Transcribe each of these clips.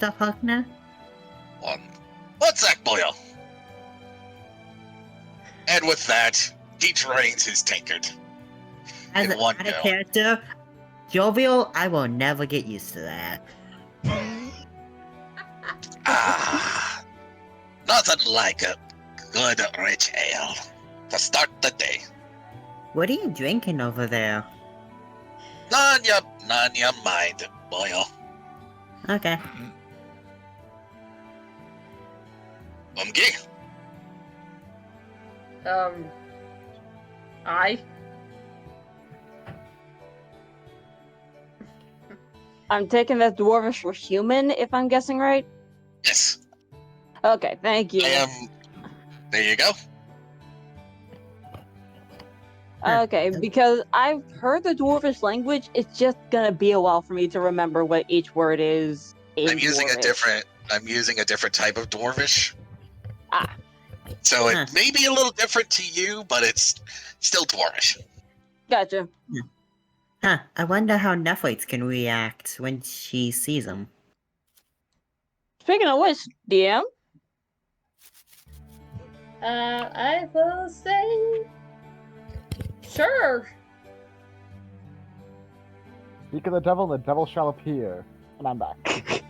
Master Hugner? What's that, boyo? And with that, he drains his tankard. As In a one added go. character, jovial, I will never get used to that. Nothing like a good rich ale to start the day. What are you drinking over there? None your mind, boyo. Okay. Umgi? I'm taking that dwarvish for human, if I'm guessing right. Yes. Okay, thank you. There you go. Okay, because I've heard the dwarvish language, it's just gonna be a while for me to remember what each word is in I'm using dwarvish. a different type of dwarvish. Ah. So it may be a little different to you, but it's still dwarvish. Gotcha. Huh, I wonder how Netflix can react when she sees him. Speaking of which, DM? I will say... Sure. Speak of the devil shall appear. And I'm back.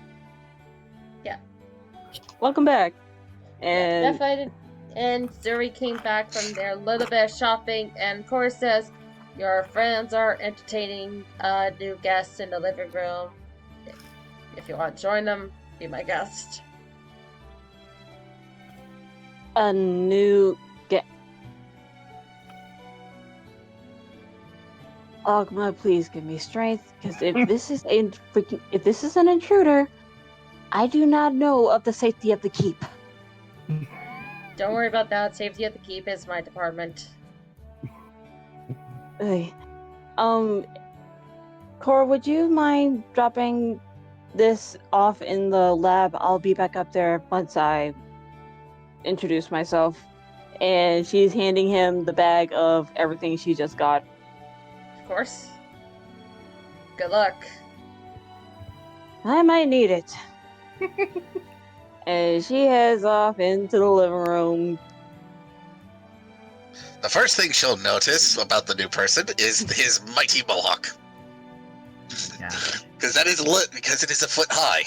Yeah. Welcome back. And Definitely. And Zuri came back from their little bit of shopping and Cora says, your friends are entertaining new guests in the living room. If you want to join them, be my guest. a new guest. Ogma, please give me strength, because if this is an intruder, I do not know of the safety of the keep. Don't worry about that. Safety at the keep is my department. Hey. Cora, would you mind dropping this off in the lab? I'll be back up there once I introduce myself. And she's handing him the bag of everything she just got. Of course. Good luck. I might need it. And she heads off into the living room. The first thing she'll notice about the new person is his mighty mohawk. Yeah. Because that is lit, because it is a foot high.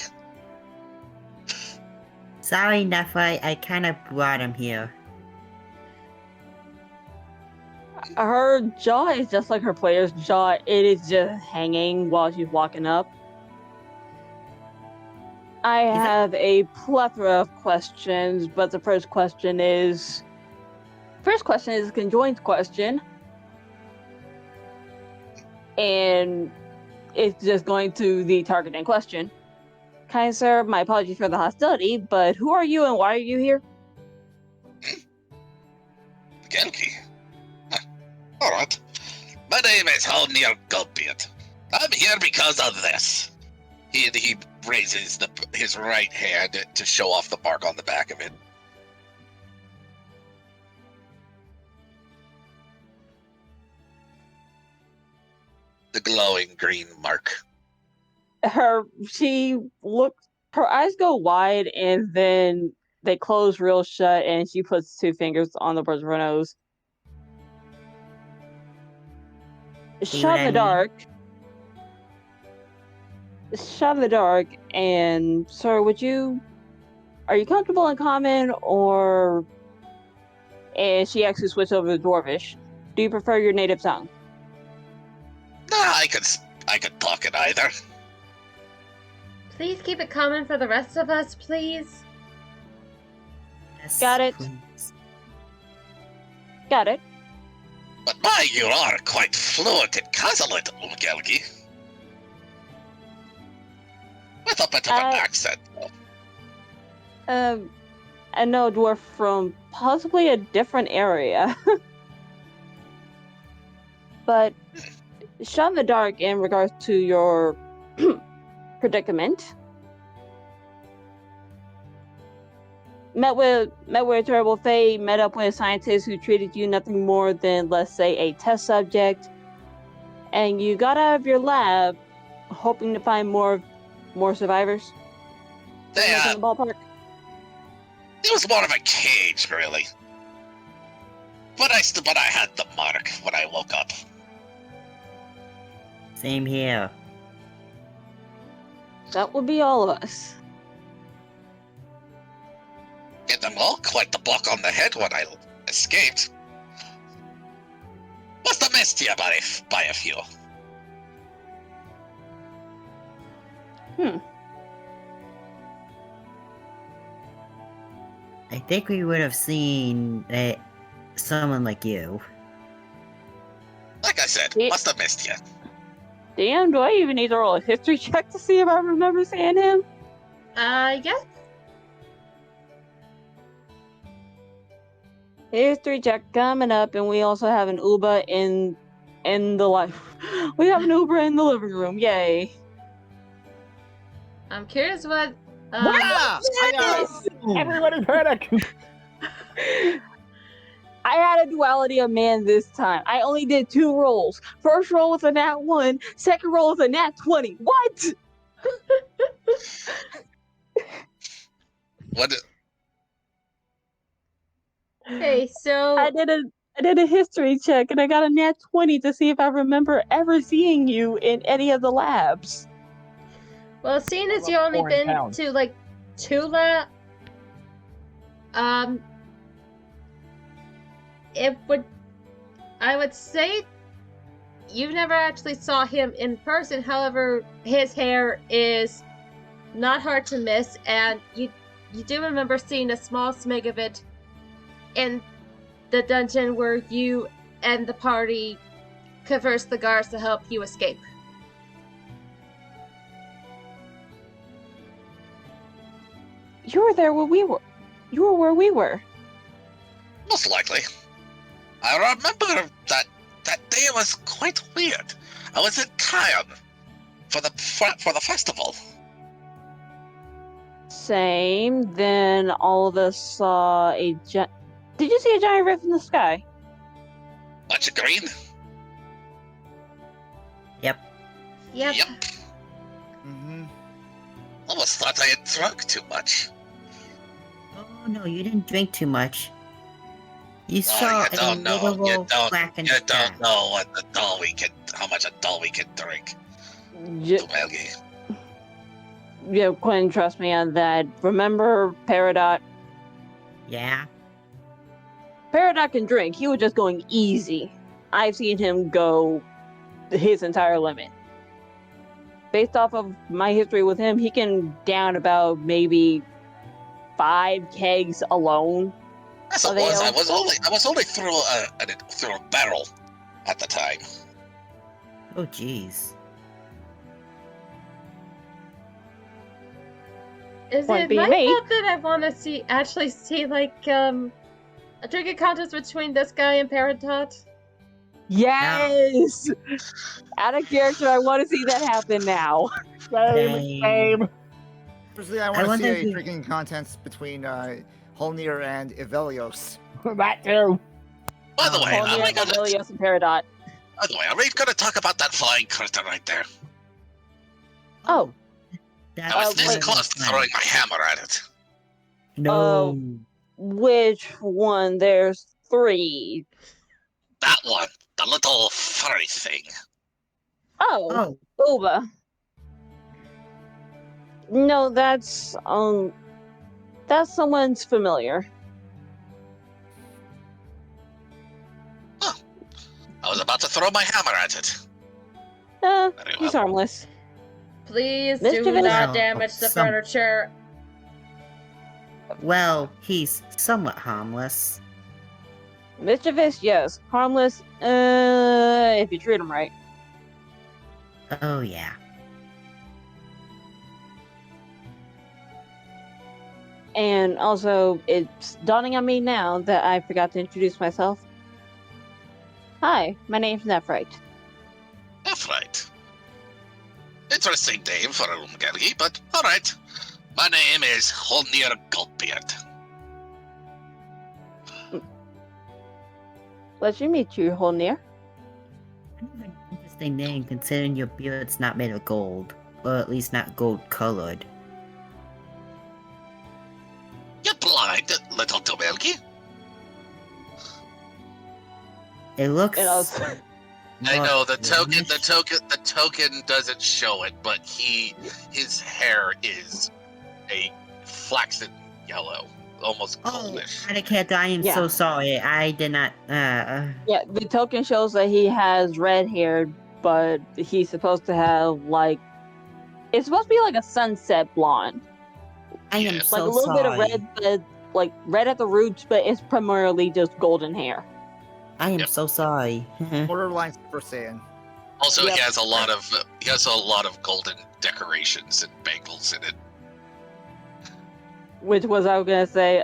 Sorry, Nephi, I kind of brought him here. Her jaw is just like her player's jaw. It is just hanging while she's walking up. I have a plethora of questions, but the first question is a conjoined question. And it's just going to the target in question. Kind sir, my apologies for the hostility, but who are you and why are you here? Genki. Alright. My name is Holnir Gulbeard. I'm here because of this. He raises his right hand to show off the mark on the back of it. The glowing green mark. Her eyes go wide and then they close real shut and she puts two fingers on the bridge of her nose. Shot in the dark. Shot in the dark, and sir, are you comfortable in common or? And she actually switched over to Dwarvish. Do you prefer your native tongue? Nah, I could talk it either. Please keep it common for the rest of us, please. Yes, Got it. please. Got it. But you are quite fluent in Kazalit, Ulgelgi. With a bit of an accent, though. I know a dwarf from possibly a different area. But shot in the dark in regards to your predicament. Met with a terrible fate, met up with a scientist who treated you nothing more than, let's say, a test subject, and you got out of your lab hoping to find more survivors. Like Yeah, in the ballpark. it was more of a cage, really. But I had the mark when I woke up. Same here. That would be all of us. Get them all quite the block on the head when I escaped. Must have missed you by a few. I think we would have seen someone like you. Like I said, Yeah. must have missed you. Damn, do I even need to roll a history check to see if I remember seeing him? Yeah. History check coming up, and we also have an Uber in the life. We have an Uber in the living room. Yay! I'm curious what. Ah! Yes! Everybody panic! I had a duality of man this time. I only did 2 rolls. First roll was a nat 1. Second roll was a nat 20. What? What? Okay, so I did a history check, and I got a nat 20 to see if I remember ever seeing you in any of the labs. well, seeing What as about you only foreign been towns? to like 2 lab, I would say you never actually saw him in person. However, his hair is not hard to miss, and you do remember seeing a small smig of it in the dungeon where you and the party conversed the guards to help you escape. You were there where we were. You were where we were. Most likely. I remember that day was quite weird. I was in Caen for the festival. Same. Then all of us saw a giant. Did you see a giant rift in the sky? Bunch of green. Yep. Yep. Mm-hmm. Almost thought I had drunk too much. Oh no, you didn't drink too much. You Oh, saw you don't a know. little black and You don't know how much adult we can drink. Tumelgi. Yeah, Quinn, trust me on that. Remember Peridot? Yeah. Peridot can drink. He was just going easy. I've seen him go his entire limit. Based off of my history with him, he can down about maybe 5 kegs alone. Yes, it was. I was only through a barrel at the time. Oh jeez. Is Point it being my made. fault that I want to actually see like a drinking contest between this guy and Paratot? Yes! Out of character, I want to see that happen now. Same. Personally, I I want to wonder see if a you- freaking contest between Holnir and Ivelios. That too. By the way, Holnir, Avilios, and Peridot. are we going to talk about that flying critter right there? Oh, That I was this wait. close to throwing my hammer at it. No. which one? There's 3. That one, the little furry thing. Oh, Oh, Uba. No, that's someone's familiar. I was about to throw my hammer at it. Very Very he's well. harmless. Please do Mischievous? not Well, damage the some- furniture. well, he's somewhat harmless. Mischievous, yes. Harmless, if you treat him right. Oh yeah. And also, it's dawning on me now that I forgot to introduce myself. Hi, my name's Nephrite. That's right. Interesting name for a Umgergi, but alright. My name is Holnir Goldbeard. Pleasure to meet you, Holnir. Kind of an interesting name considering your beard's not made of gold. Or at least not gold colored. It looks. And I was, I know the greenish. token doesn't show it, but his hair is a flaxen yellow, almost Oh, goldish. Anacato, I am Yeah. so sorry. I did not. yeah, the token shows that he has red hair, but he's supposed to have like it's supposed to be like a sunset blonde, I am Yeah. like so a little bit of sorry. red, but like red at the roots, but it's primarily just golden hair. I am Yep. so sorry. Borderline Super Saiyan. Also, Yep. he has a lot of golden decorations and bangles in it. Which was I was gonna say,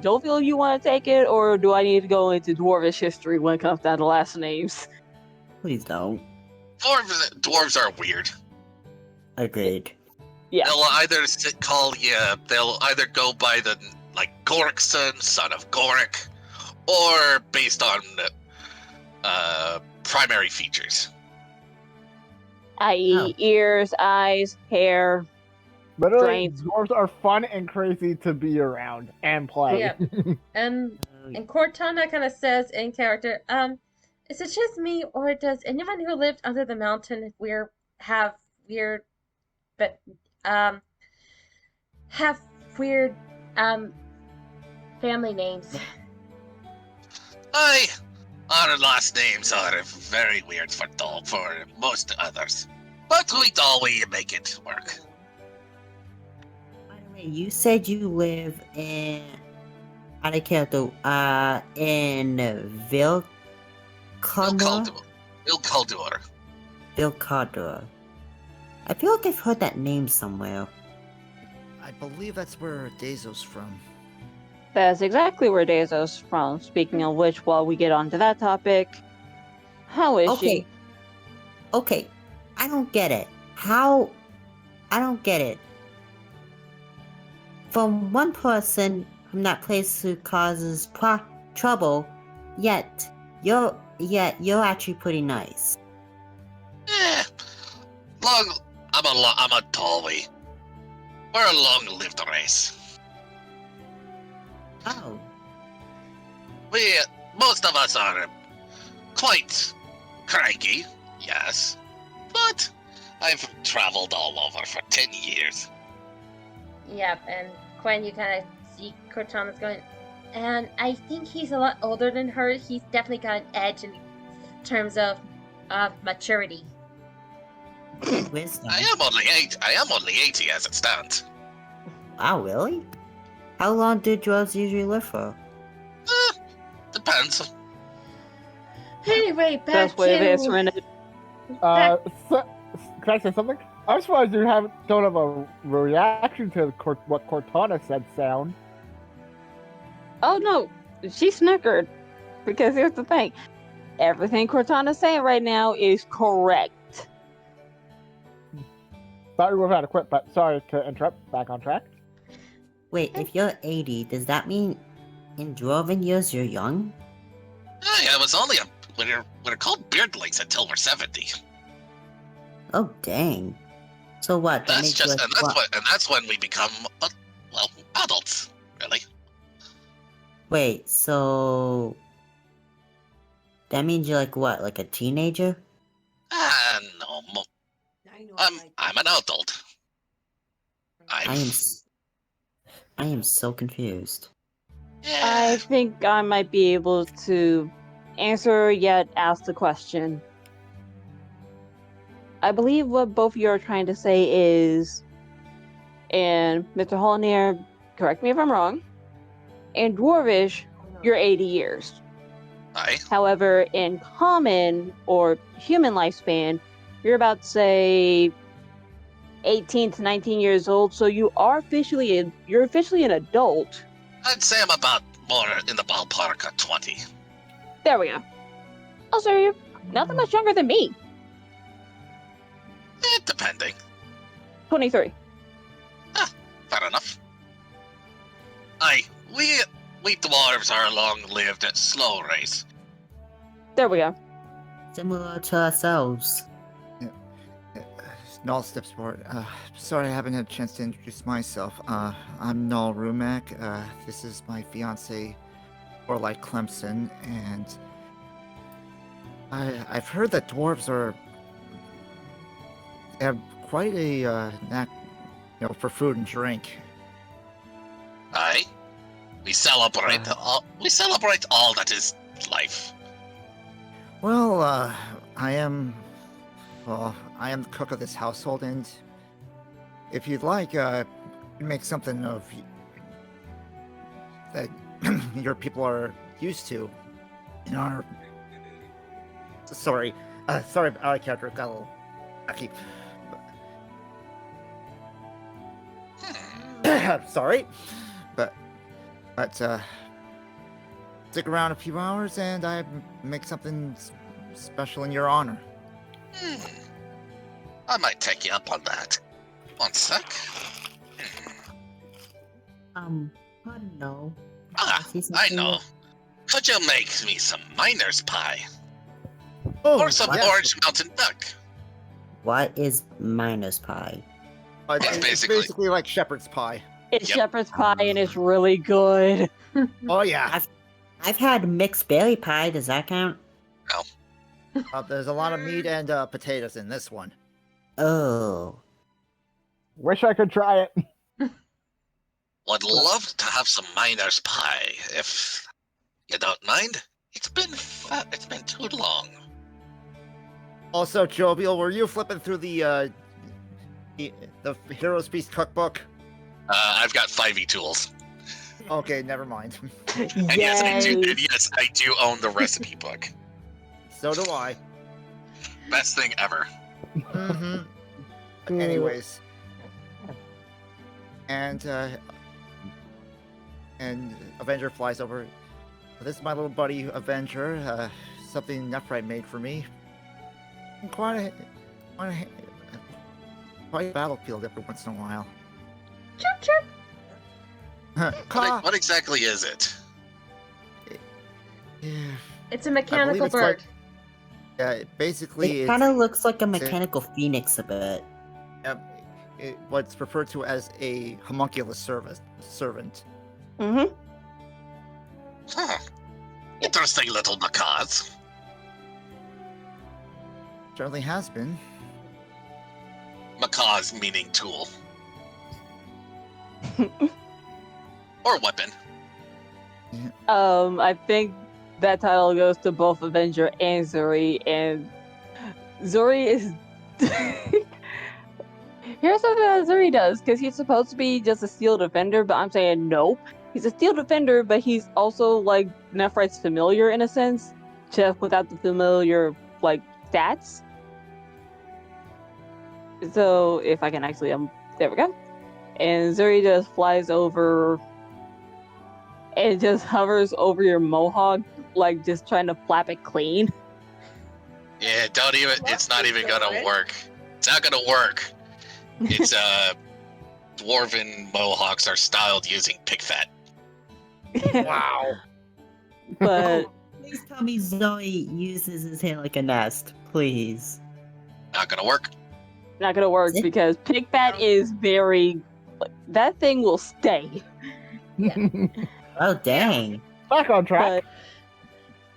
Jovial, you want to take it, or do I need to go into dwarvish history when it comes down to last names? Please don't. Dwarves are weird. Agreed. Yeah, They'll they'll either go by the Gorikson, son of Gorik, or based on primary features. i.e., ears, eyes, hair. Literally, Strength. dwarves are fun and crazy to be around and play. Yeah. And Cortana kind of says in character, is it just me, or does anyone who lived under the mountain have weird, but have weird family names? Our last names are very weird for most others, but we make it work. By the way, you said you live in Anacato, in Vilcador? Vilcador. Vilcador. I feel like I've heard that name somewhere. I believe that's where Dazo's from. That's exactly where Dazo's from. Speaking of which, while we get onto that topic, how is she? Okay. I don't get it. How? I don't get it. From one person from that place who causes trouble, yet you're actually pretty nice. I'm a Dolly. We're a long-lived race. Oh. Most of us are quite cranky, yes, but I've traveled all over for 10 years. Yep, and Quinn, you kind of see Cortana's going, and I think he's a lot older than her. He's definitely got an edge in terms of maturity. And wisdom. I am only 80 as it stands. Wow, really? How long do dwarves usually live for? Depends. Anyway, back Best way of to answering it. So, can I say something? I'm surprised you don't have a reaction to what Cortana said sound. Oh no, she snickered. Because here's the thing. Everything Cortana's saying right now is correct. Thought we would have had to quit, but sorry to interrupt. Back on track. Wait, if you're 80, does that mean in dwarven years you're young? I was only we're called beardlings until we're 70. Oh, dang. So what? That makes you like, That's when we become adults, really. Wait, so that means you're like what? Like a teenager? No, I'm an adult. I am so confused. I think I might be able to answer yet ask the question. I believe what both of you are trying to say is, and Mr. Hollinier, correct me if I'm wrong, in Dwarvish, you're 80 years. Aye. However, in common or human lifespan, you're about, say, 18 to 19 years old, so you're officially an adult. I'd say I'm about more in the ballpark of 20. There we go. Also, you're not that much younger than me. Depending. 23. Fair enough. We dwarves are a long-lived, slow race. There we go. Similar to ourselves. Null steps forward. Sorry I haven't had a chance to introduce myself. I'm Null Rumac. This is my fiance, Orlight Clemson, and I've heard that dwarves have quite a knack, for food and drink. Aye. We celebrate all that is life. Well, I am the cook of this household, and if you'd like, make something of that your people are used to in our. Sorry, out of character, got a little wacky. Sorry, but stick around a few hours, and I make something special in your honor. I might take you up on that. One sec. I don't know. Ah, see I something know. Could you make me some miner's pie? Oh, Or some yes. orange mountain duck? What is miner's pie? It's It's basically- basically like shepherd's pie. It's Yep. shepherd's pie and it's really good. Oh yeah, I've had mixed berry pie. Does that count? there's a lot of meat and potatoes in this one. Oh, Wish I could try it. Would love to have some miner's pie, if you don't mind. It's been too long. Also, Jovial, were you flipping through the Heroes Feast cookbook? I've got 5e tools. Okay, never mind. And yes, I do own the recipe book. So do I. Best thing ever. Mm-hmm. Anyways, and Avenger flies over. This is my little buddy Avenger. Something Nephrite made for me. Quite a battlefield every once in a while. Chirp chirp. What exactly is it? Yeah, It's a mechanical it's bird. basically, it kind of looks like a mechanical phoenix a bit. what's referred to as a homunculus servant. Mm-hmm. Huh. Interesting little macaws. Certainly has been. Macaws meaning tool. Or weapon. I think that title goes to both Avenger and Zuri, and Zuri is. Here's something that Zuri does, because he's supposed to be just a steel defender, but I'm saying nope. He's a steel defender, but he's also like Nephrite's familiar in a sense, just without the familiar like stats. So if I can actually there we go. And Zuri just flies over and just hovers over your mohawk, like just trying to flap it clean. Yeah, don't even. It's not even gonna Right? work. It's not gonna work. It's dwarven mohawks are styled using pig fat. Wow. But Please tell me Zoe uses his hair like a nest, please. Not gonna work. not gonna work because pig fat is very. That thing will stay. Oh dang! Back on track. But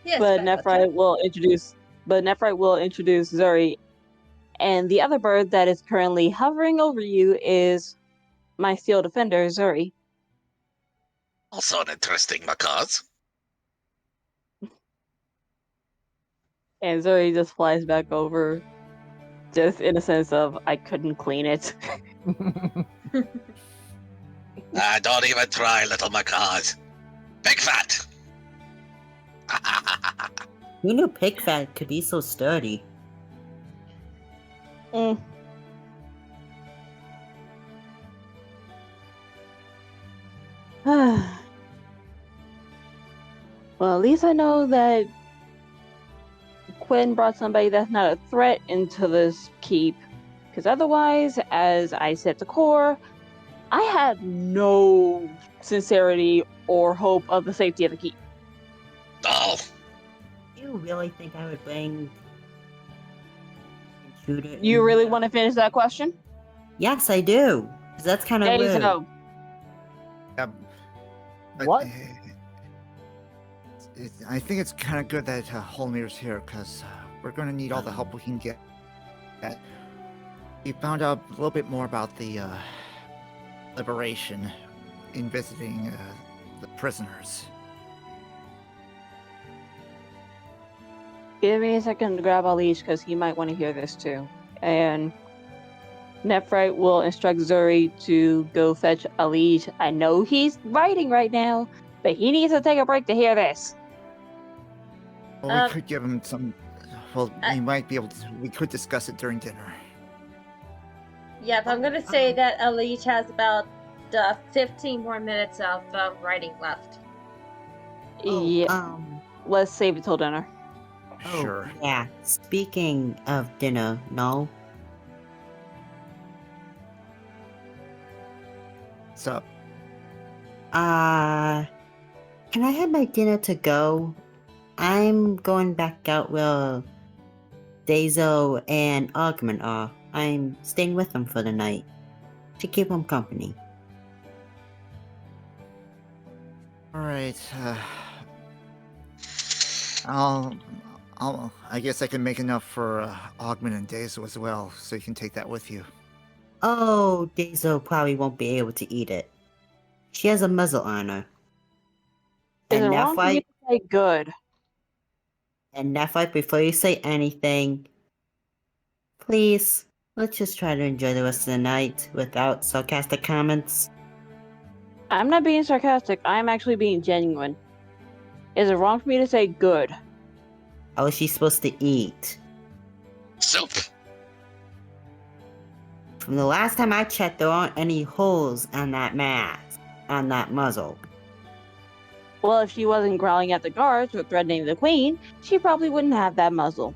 Yes, but back on Nephrite will introduce. But Nephrite will introduce Zuri, and the other bird that is currently hovering over you is my steel defender Zuri. Also an interesting macaws. And Zuri just flies back over, just in a sense of I couldn't clean it. Don't even try, little macaws. Pig fat. Who knew pig fat could be so sturdy? Mm. Well, at least I know that Quinn brought somebody that's not a threat into this keep. Because otherwise, as I said to Core, I have no sincerity or hope of the safety of the keep. Oh, You really think I would bring intruder? You in really here? want to finish that question? Yes, I do. 'Cause that's kind of There you rude. go. But, What? I think it's kind of good that Holmir's here, because we're going to need all the help we can get. We found out a little bit more about the liberation in visiting the prisoners. Give me a second to grab Alish because he might want to hear this too. And Nephrite will instruct Zuri to go fetch Alish. I know he's writing right now, but he needs to take a break to hear this. Well, we could give him some. Well, I- we might be able to. We could discuss it during dinner. Yep, I'm gonna say that Alish has about 15 more minutes of writing left. Yeah, let's save it till dinner. Sure. Yeah. Speaking of dinner, no. What's up? Can I have my dinner to go? I'm going back out where Dazo and Augment are. I'm staying with them for the night to keep them company. All right. I guess I can make enough for Augment and Dazo as well, so you can take that with you. Oh, Dazo probably won't be able to eat it. She has a muzzle on her. Is it And wrong for you Nephrite, to say good? before you say anything, please, let's just try to enjoy the rest of the night without sarcastic comments. I'm not being sarcastic. I'm actually being genuine. Is it wrong for me to say good? How is she supposed to eat? Soup. From the last time I checked, there aren't any holes on that mask, on that muzzle. Well, if she wasn't growling at the guards or threatening the queen, she probably wouldn't have that muzzle.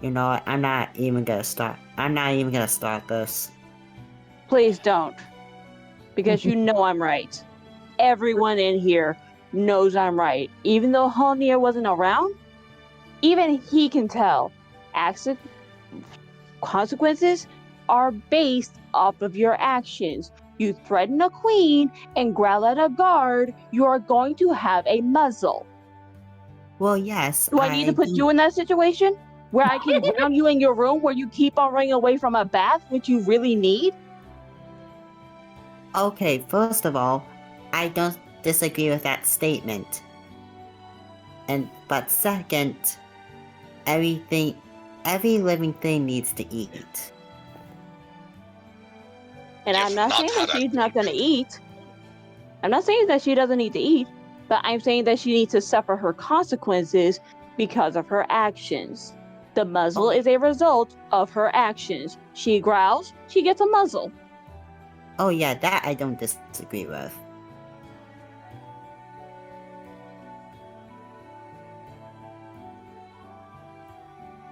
You know what? I'm not even gonna start this. Please don't. Because you know I'm right. Everyone in here knows I'm right. Even though Halnir wasn't around, even he can tell. Consequences are based off of your actions. You threaten a queen and growl at a guard, you are going to have a muzzle. Well, yes. Do I need to put you in that situation? Where I can ground you in your room where you keep on running away from a bath, which you really need? Okay, first of all, I don't disagree with that statement. But second, every living thing needs to eat. And I'm not Not saying that had a- she's not going to eat. I'm not saying that she doesn't need to eat, but I'm saying that she needs to suffer her consequences because of her actions. The muzzle is a result of her actions. She growls, she gets a muzzle. Oh yeah, that I don't disagree with.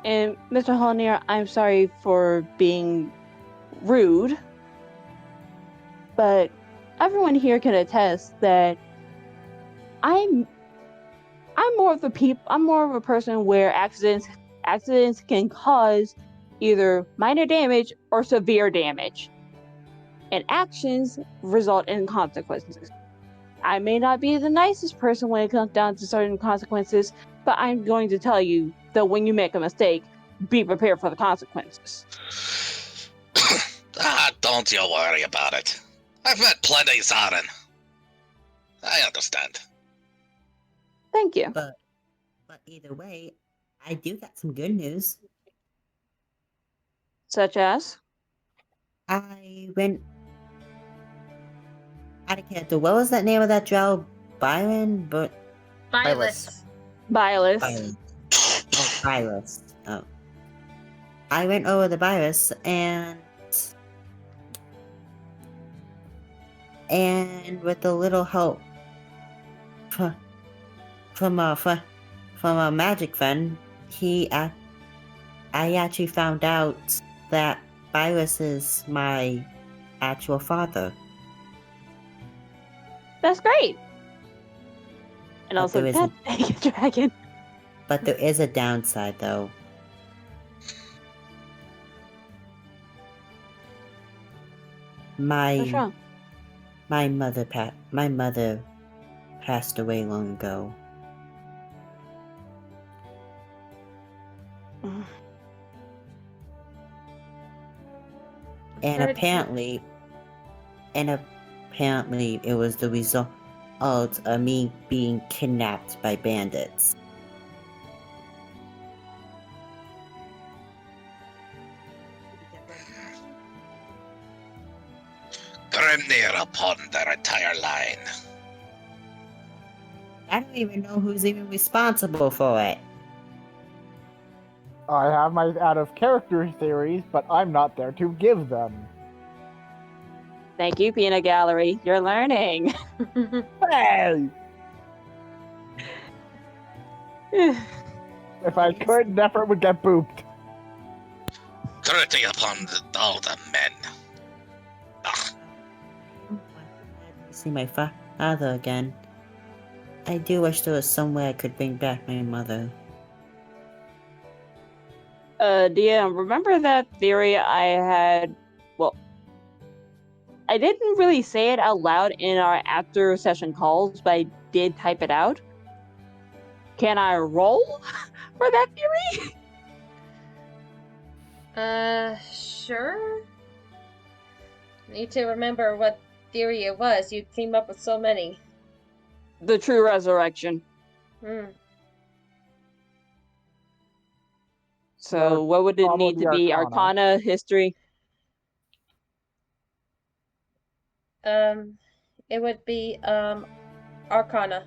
And Mr. Halnir, I'm sorry for being rude, but everyone here can attest that I'm more of a person where accidents can cause either minor damage or severe damage. And actions result in consequences. I may not be the nicest person when it comes down to certain consequences, but I'm going to tell you that when you make a mistake, be prepared for the consequences. Don't you worry about it. I've met plenty, Zarin. I understand. Thank you. But either way, I do got some good news. Such as? I went out of character. What was that name of that drow? Byron? But Byleth. Byleth. Oh, Byleth. Oh. I went over the Byleth and with a little help from a magic friend, I actually found out that Byleth is my actual father. That's great. And But also, there God dang it, dragon. But there is a downside, though. What's wrong? My mother passed away long ago. And Heard- apparently it was the result of me being kidnapped by bandits. Grimnir upon their entire line. I don't even know who's even responsible for it. I have my out of character theories, but I'm not there to give them. Thank you, Peanut Gallery. You're learning. Hey! If I could, Nefer would get booped. Dirty upon all the men. Ugh. See my father again. I do wish there was somewhere I could bring back my mother. DM, remember that theory I had? Well, I didn't really say it out loud in our after session calls, but I did type it out. Can I roll for that theory? Sure. Need to remember what theory it was. You came up with so many. The true resurrection. Hmm. So what would it Probably need to be? Arcana. Arcana, history? It would be, Arcana.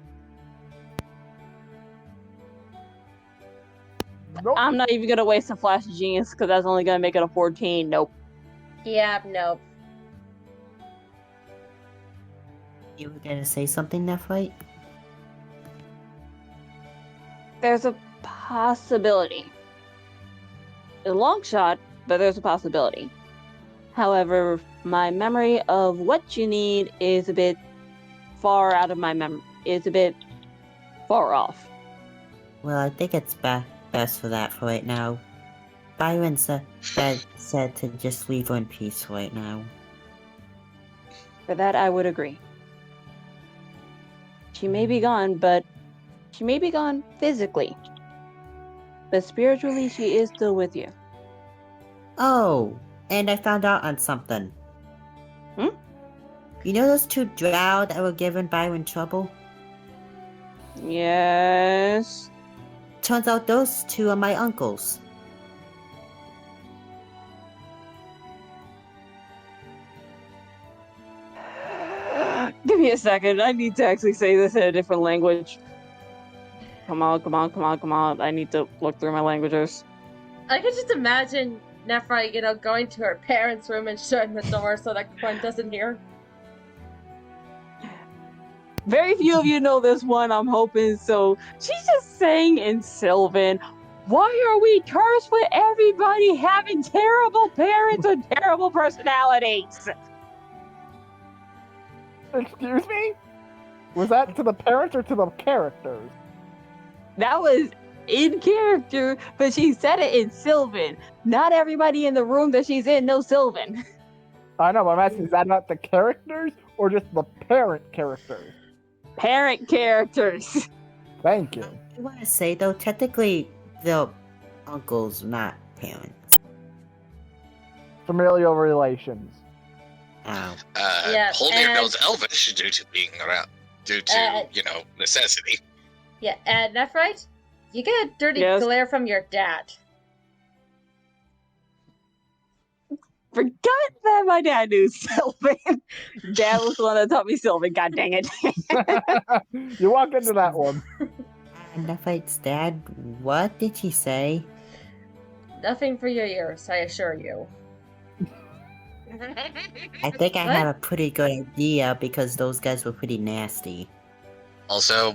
Nope. I'm not even gonna waste a flash of genius because that's only gonna make it a 14. Nope. Yeah, nope. You were gonna say something, Nephrite? There's a possibility. A long shot, but there's a possibility. However, my memory of what you need is a bit far out of my memory. It's a bit far off. Well, I think it's best for that for right now. Byron said to just leave her in peace right now. For that, I would agree. She may be gone, but she may be gone physically. But spiritually, she is still with you. Oh, and I found out on something. Hmm? You know those two drow that were giving Byron trouble? Yes. Turns out those two are my uncles. Give me a second. I need to actually say this in a different language. Come on. I need to look through my languages. I could just imagine Nephrite, going to her parents' room and shutting the door so that Quinn doesn't hear. Very few of you know this one, I'm hoping, so she's just saying in Sylvan, why are we cursed with everybody having terrible parents and terrible personalities? Excuse me? Was that to the parents or to the characters? That was in character, but she said it in Sylvan. Not everybody in the room that she's in knows Sylvan. I know, but I'm asking, is that not the characters or just the parent characters? Parent characters. Thank you. I want to say though, technically, they're uncles, not parents. Familial relations. Ow. Yeah, Holnir and- knows Elvish due to being around, due to, necessity. Yeah, and Nephrite, you get a dirty Yes? glare from your dad. Forgot that my dad knew Sylvan. Dad was the one that taught me Sylvan, god dang it. You walk into that one. Nephite's dad, what did she say? Nothing for your ears, I assure you. I think I What? have a pretty good idea because those guys were pretty nasty. Also,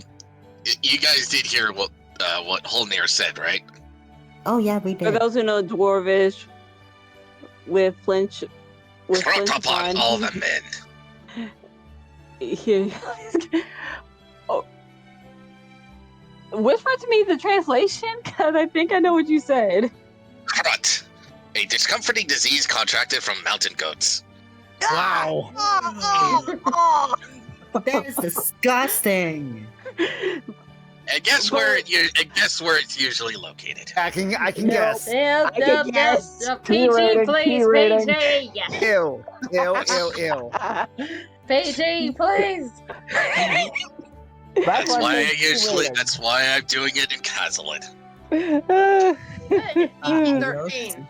you guys did hear what Holnir said, right? Oh yeah, we For did. those who know Dwarvish, with flinch Corrupt upon on, all the men. Oh. Whisper to me the translation, because I think I know what you said. Corrupt. A discomforting disease contracted from mountain goats. Wow. That is disgusting. Guess where it's usually located. I can Nope. guess. Yep, I yep, can yep. guess. PG, T-rating, please, T-rating. PG. Yes. Ew. Ew, ew, ew. PG, please. That's why why I said T-rating. That's why I'm doing it in Cazalet. Good. I will 13.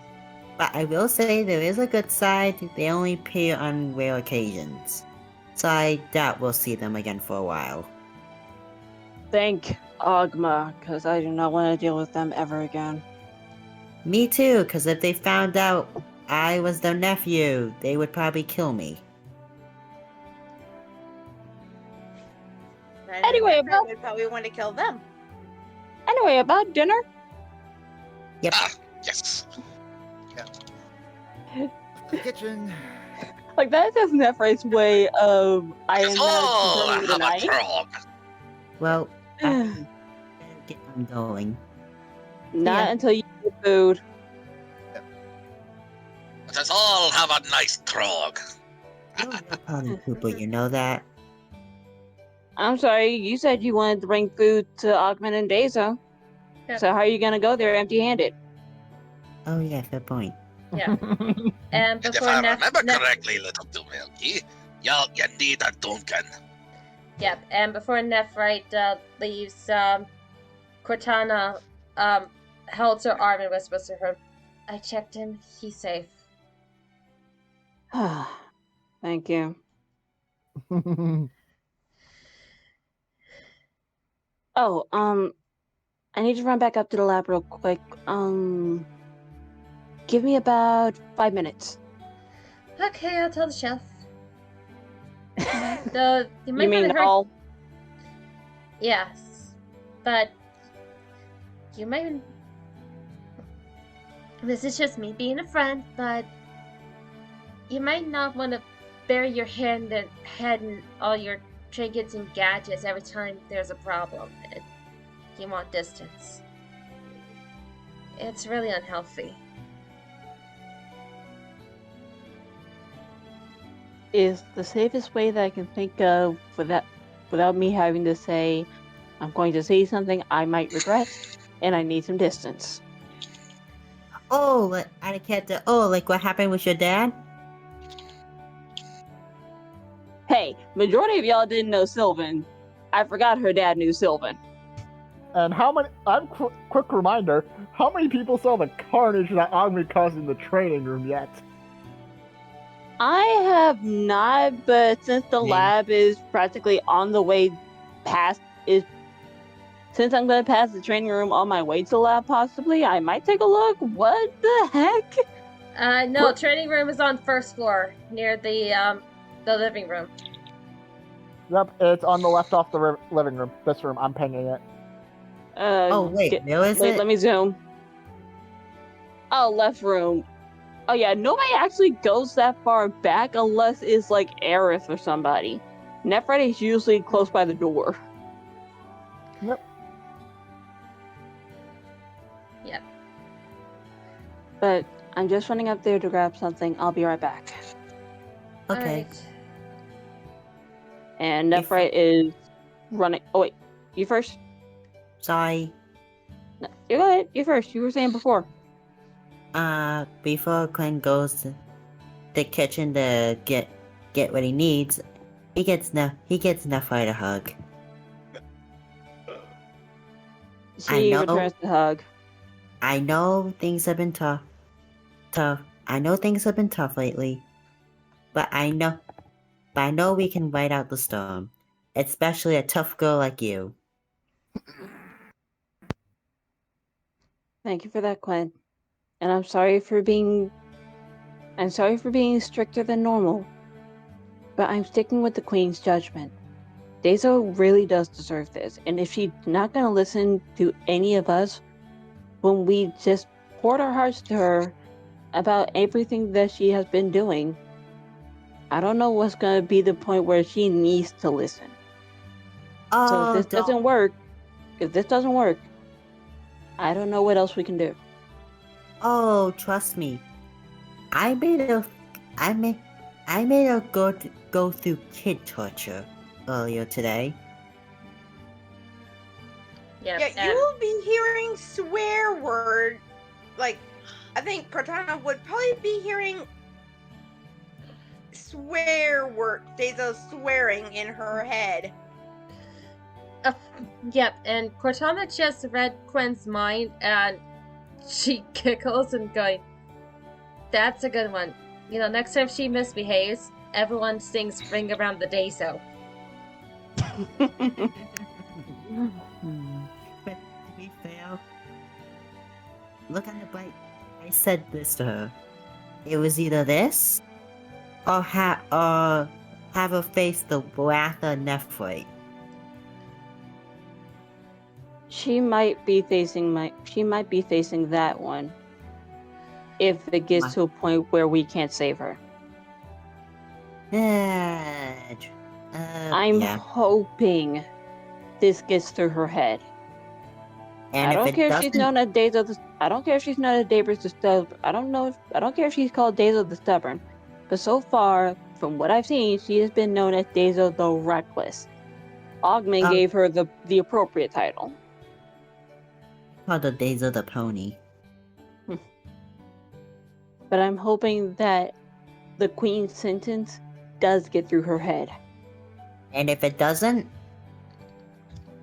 But I will say there is a good side. They only appear on rare occasions. So I doubt we'll see them again for a while. Thank Ogma, because I do not want to deal with them ever again. Me too, because if they found out I was their nephew, they would probably kill me. Anyway, about- we probably want to kill them. Anyway, about dinner? Yep. Ah, yes. The kitchen. Like, that's just Nephra's way of, I am now Oh, determining the have a night. frog. Well, I'm going. Not Yeah. until you get food. Let us all have a nice trog. You're a party pooper, you know that? I'm sorry, you said you wanted to bring food to Ogman and Dezo. Yep. So how are you gonna go there empty-handed? Oh yeah, fair point. Yeah. And And if before I Nef- remember Nef- correctly, little Milky, you need a Duncan. Yep, and before Nephrite leaves, Cortana held her arm and whispers to her, I checked him, he's safe. Thank you. Oh, I need to run back up to the lab real quick. Give me about 5 minutes. Okay, I'll tell the chef. You You might mean not have heard. all? Yes, but you might. This is just me being a friend, but you might not want to bury your head in all your trinkets and gadgets every time there's a problem. You want distance. It's really unhealthy. Is the safest way that I can think of without me having to say, I'm going to say something I might regret, and I need some distance. Oh, like what happened with your dad? Hey, majority of y'all didn't know Sylvan. I forgot her dad knew Sylvan. And how many? Quick reminder: how many people saw the carnage that Ogmi caused in the training room yet? I have not, but since the Me. lab is practically on the way past, since I'm going to pass the training room on my way to the lab, possibly, I might take a look. What the heck? No, training room is on first floor near the living room. Yep, it's on the left off the living room. This room, I'm pinging it. Oh wait, where is Wait, it? let me zoom. Oh, left room. Oh yeah, nobody actually goes that far back unless it's like Aerith or somebody. Nephrite is usually close by the door. Yep. Yep. But I'm just running up there to grab something. I'll be right back. Okay. Alright. And If- Nephrite is running. Oh wait, you first? Sorry. No, you go ahead. You first. You were saying before. Before Clint goes to the kitchen to get what he needs, he gets Nephrite a hug. She know. returns the hug. I know things have been tough. I know things have been tough lately, but I know we can ride out the storm, especially a tough girl like you. Thank you for that, Quinn. And I'm sorry for being stricter than normal. But I'm sticking with the Queen's judgment. Dezo really does deserve this, and if she's not gonna listen to any of us when we just poured our hearts to her about everything that she has been doing, I don't know what's gonna be the point where she needs to listen. So Oh, if this doesn't work, I don't know what else we can do. Oh, trust me. I made her go through kid torture earlier today. Yep, Yeah, and you will be hearing swear word. Like, I think Cortana would probably be hearing swear word, days of swearing in her head. yep, and Cortana just read Quinn's mind, and she giggles and going, "That's a good one. You know, next time she misbehaves, everyone sings 'Ring Around the Day-So.'" But to be fair, look on the bright. I said this to her. It was either this or have her face the wrath of Nephrite. She might be facing that one if it gets to a point where we can't save her. I'm Yeah. hoping this gets through her head. And I if don't it care if she's doesn't, known as Days of the. I don't care if she's known as Days the Stubborn. I don't care if she's called Days of the Stubborn. But so far, from what I've seen, she has been known as Days of the Reckless. Ogman gave her the appropriate title. called the Days of the Pony. But I'm hoping that the Queen's sentence does get through her head. And if it doesn't,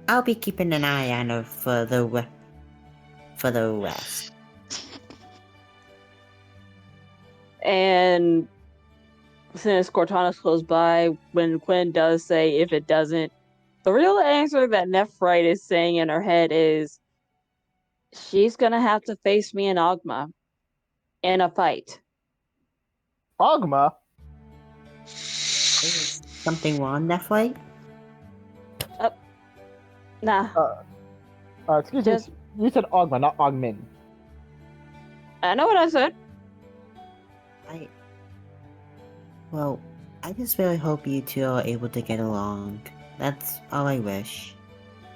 I'll be keeping an eye on her for the rest. And since Cortana's close by, when Quinn does say if it doesn't, the real answer that Nephrite is saying in her head is she's gonna have to face me and Ogma in a fight. Ogma? Is something wrong, Nephrite? Nah, Excuse Just- me. You said Ogma, not Ogmin. I know what I said. Well, I just really hope you two are able to get along. That's all I wish.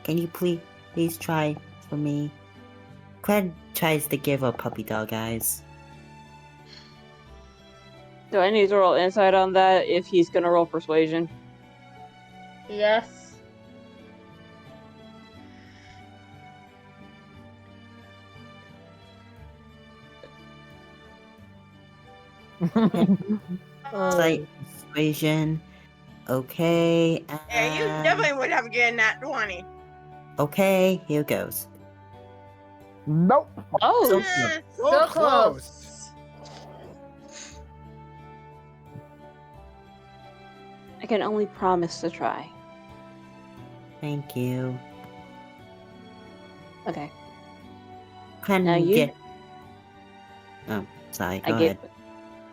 Can you please try for me? Quinn tries to give her puppy dog eyes. Do I need to roll insight on that if he's gonna roll persuasion? yes. Slight persuasion. Okay. Yeah, you definitely would have gotten that 20. Okay, here goes. Nope. Oh, So- So close. close. I can only promise to try. Thank you. Okay. Can Now you- get. Oh, sorry. Go ahead.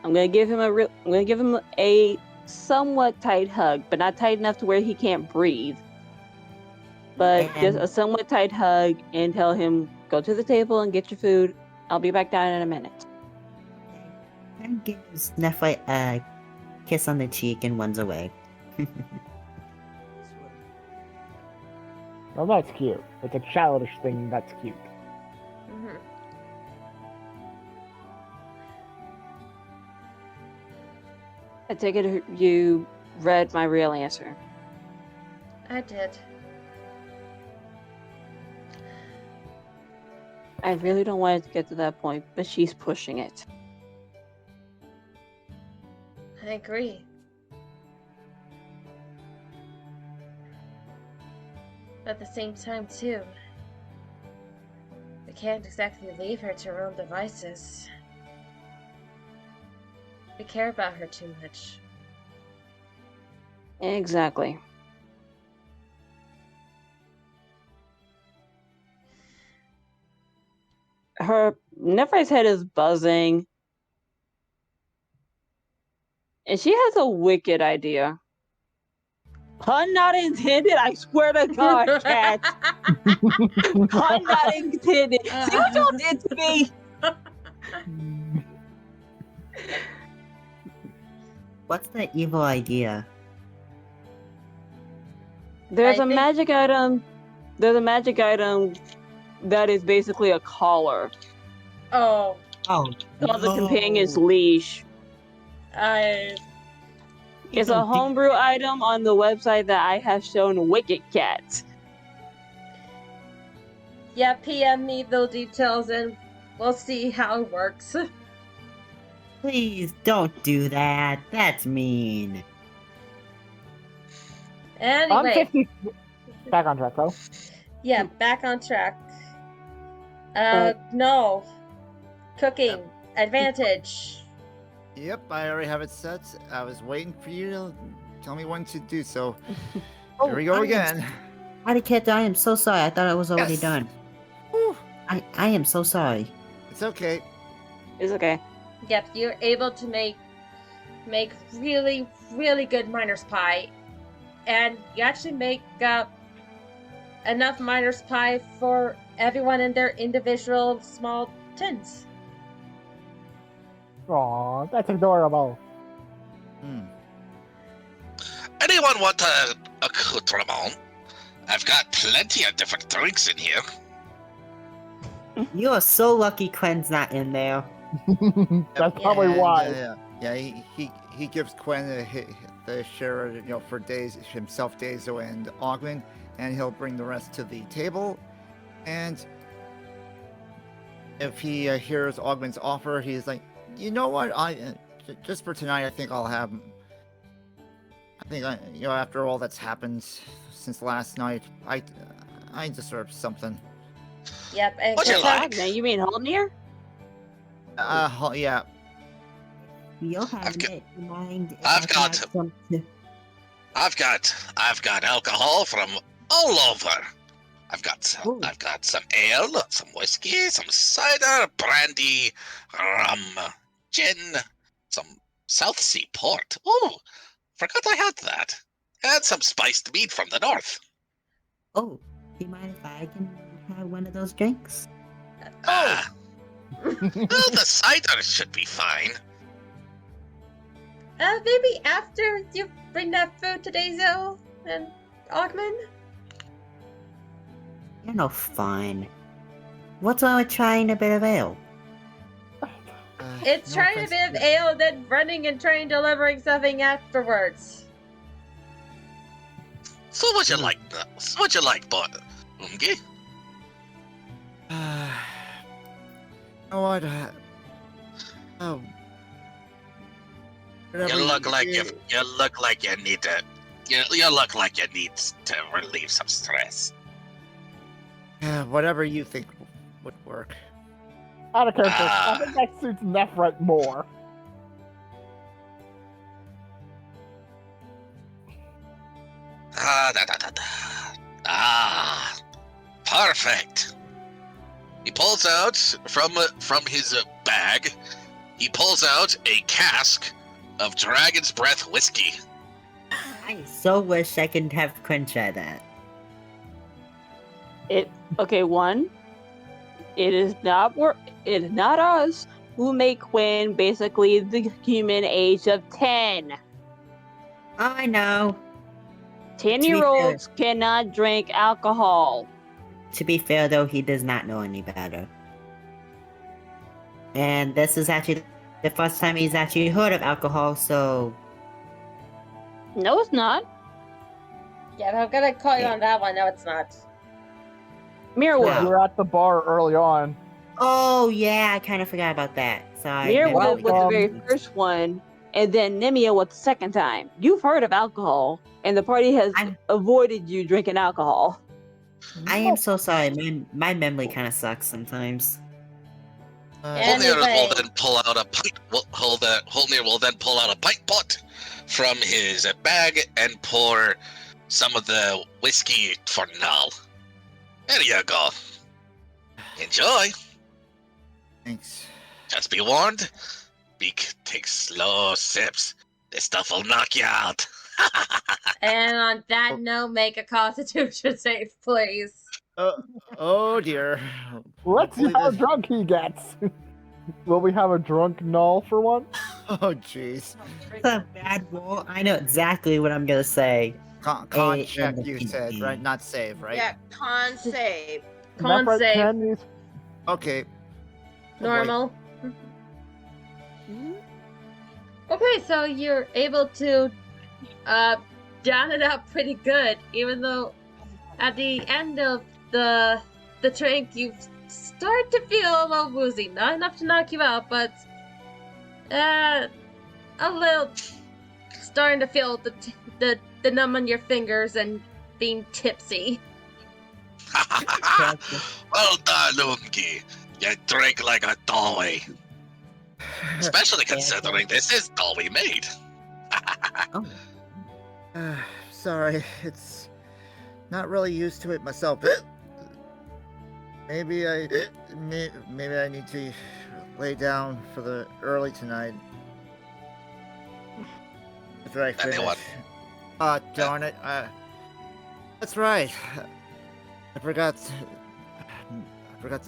I'm gonna give him a somewhat tight hug, but not tight enough to where he can't breathe. But just a somewhat tight hug and tell him, go to the table and get your food. I'll be back down in a minute. Ken gives Nephrite a kiss on the cheek and runs away. Well, that's cute. It's a childish thing that's cute. Mhm. I take it you read my real answer. I did. I really don't want it to get to that point, but she's pushing it. I agree. But at the same time, too, we can't exactly leave her to her own devices. We care about her too much. Exactly. Her Nephrite's head is buzzing. And she has a wicked idea. Pun not intended, I swear to God, cat. Pun not intended. See what y'all did to me? What's the evil idea? There's I a think- magic item. There's a magic item that is basically a collar Oh, Oh, called the Companion's no. Leash. I You It's a don't do homebrew item on the website that I have shown Wicked Cat. Yeah, PM me those details and we'll see how it works. Please don't do that. That's mean. I'm Anyway, 50. Back on track, though. yeah, back on track. No. Cooking. Advantage. Yep, I already have it set. I was waiting for you to tell me when to do so. Oh, Here we go again. Etiquette, I am so sorry. I thought it was already Yes. done. Whew. I am so sorry. It's okay. It's okay. Yep, you're able to make really, really good miner's pie. And you actually make enough miner's pie for everyone in their individual small tins. Aw, that's adorable. Hmm. Anyone want a accoutrement? I've got plenty of different drinks in here. You are so lucky Quen's not in there. That's probably And, why. yeah, he gives Quen the share, for himself, Daiso, and Ogman, and he'll bring the rest to the table. And if he hears Ogman's offer, he's like, you know what? Just for tonight, I think I'll have. I think after all that's happened since last night, I deserve something. Yep, and What'd you like? Now you mean Holdnir? Yeah. You'll have I've got- it in mind. if I've I can got- add some to- I've got alcohol from all over. I've got Ooh. some ale, some whiskey, some cider, brandy, rum, gin, some South Sea port. Oh, forgot I had that. And some spiced meat from the north. Oh, do you mind if I can have one of those drinks? Ah, well, the cider should be fine. maybe after you bring that food to Daiso and Augman? You're no fine. What's wrong with trying a bit of ale? It's No trying a offense bit of to- ale, then running and trying delivering something afterwards. So what'd you like? Boy? Ungi? You know what? Oh. You look like you need to. You look like you need to relieve some stress. Yeah, whatever you think would work. Out of character. Ah. I think that suits Nephrite more. Perfect. He pulls out from his bag. He pulls out a cask of Dragon's Breath whiskey. I so wish I could have Quinn try that. One, it is not us who make Quinn basically the human age of 10. Oh, I know. 10-year-olds cannot drink alcohol. To be fair, though, he does not know any better. And this is actually the first time he's actually heard of alcohol, so... No, it's not. Yeah, I'm gonna call you on that one. No, it's not. Mirror Yeah. You Wolf. were at the bar early on. Oh, yeah, I kind of forgot about that. Sorry. Mirror never Wolf was mind. the very first one, and then Nemia was the second time. You've heard of alcohol, and the party has I'm- avoided you drinking alcohol. I am so sorry. My memory kind of sucks sometimes. And- Holnir will Anyway. then pull out a pint. Holnir will then pull out a pint pot from his bag and pour some of the whiskey for Null. There you go. Enjoy. Thanks. Just be warned. Take slow sips. This stuff will knock you out. And on that note, make a Constitution save, please. Oh dear. Let's see Hopefully how this- drunk he gets. Will we have a drunk Null for one? Oh jeez. It's a bad roll. I know exactly what I'm gonna say. Con A check, and a you P. said, right? Not save, right? Yeah, con save. Con Nephrite save. can use- Okay. Normal. Okay, so you're able to down it out pretty good, even though at the end of the the drink, you start to feel a little woozy. Not enough to knock you out, but a little starting to feel the numb on your fingers and being tipsy. Well done, Unki. You drink like a dolly. Especially considering this is dolly made. Oh, Sorry, it's not really used to it myself. Maybe I need to lay down for the early tonight. After I finish. Anyone? Darn it. That's right. I forgot to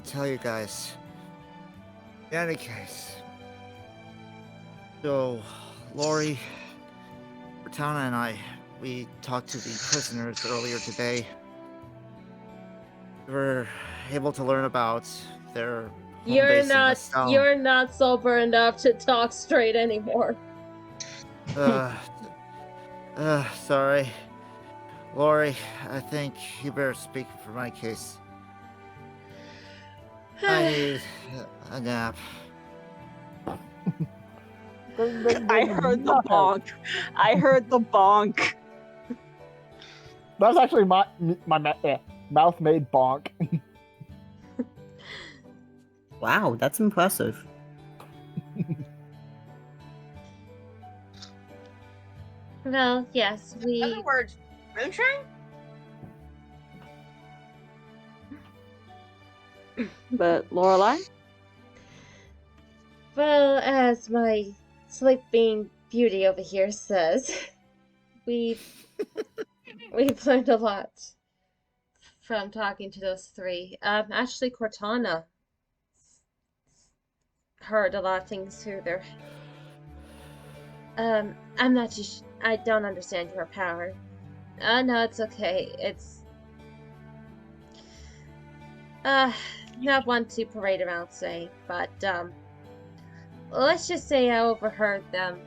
tell you guys. In any case. So, Lori, Cortana and we talked to the prisoners earlier today. We were able to learn about their home base in Bastel. You're not sober enough to talk straight anymore. Sorry. Lori, I think you better speak for my case. I need a nap. I heard the bonk. I heard the bonk. That was actually my mouth-made bonk. wow, that's impressive. Well, yes, In other words, moonshine? But Lorelai? Well, as my sleeping beauty over here says, we've learned a lot from talking to those three. Actually, Cortana heard a lot of things through their. I'm not too. I don't understand your power. No, it's okay. It's not one to parade around saying, but let's just say I overheard them.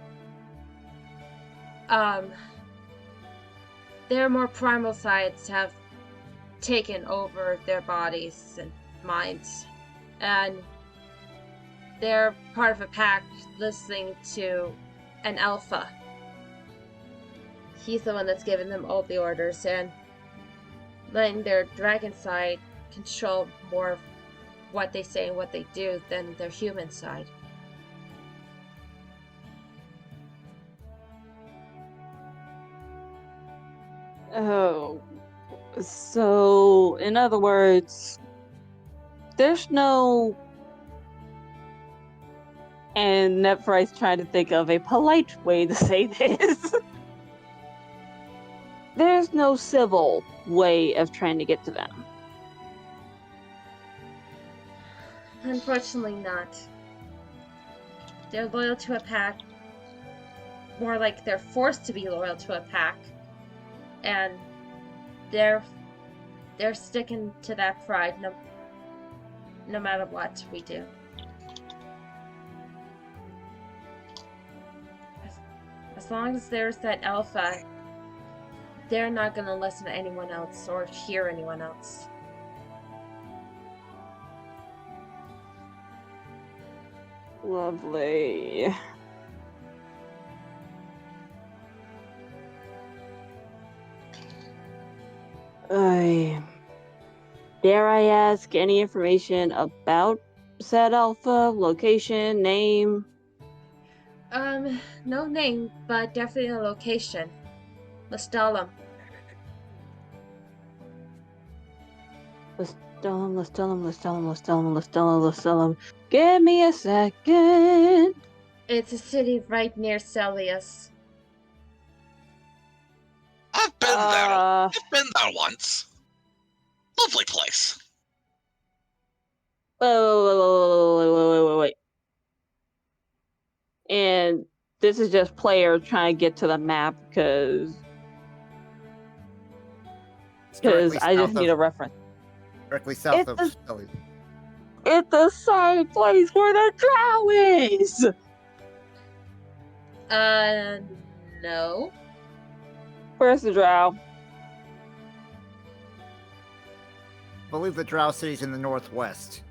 Their more primal sides have taken over their bodies and minds, and they're part of a pack listening to an alpha. He's the one that's given them all the orders and letting their dragon side control more of what they say and what they do than their human side. Oh, so in other words, there's no. And Nephrite's trying to think of a polite way to say this. There's no civil way of trying to get to them. Unfortunately not. They're loyal to a pack. More like they're forced to be loyal to a pack. And they're sticking to that pride no matter what we do. As long as there's that alpha, they're not gonna listen to anyone else or hear anyone else. Lovely. Dare I ask any information about said alpha, location, name? No name, but definitely a location. Lestalem. Lestalem. Give me a second. It's a city right near Celius. I've been there. I've been there once. Lovely place. Wait. And this is just player trying to get to the map because I just need a reference. Directly south of It's Shelly. It's the same place where the drow is! No. Where's the drow? believe the Drow City's in the northwest.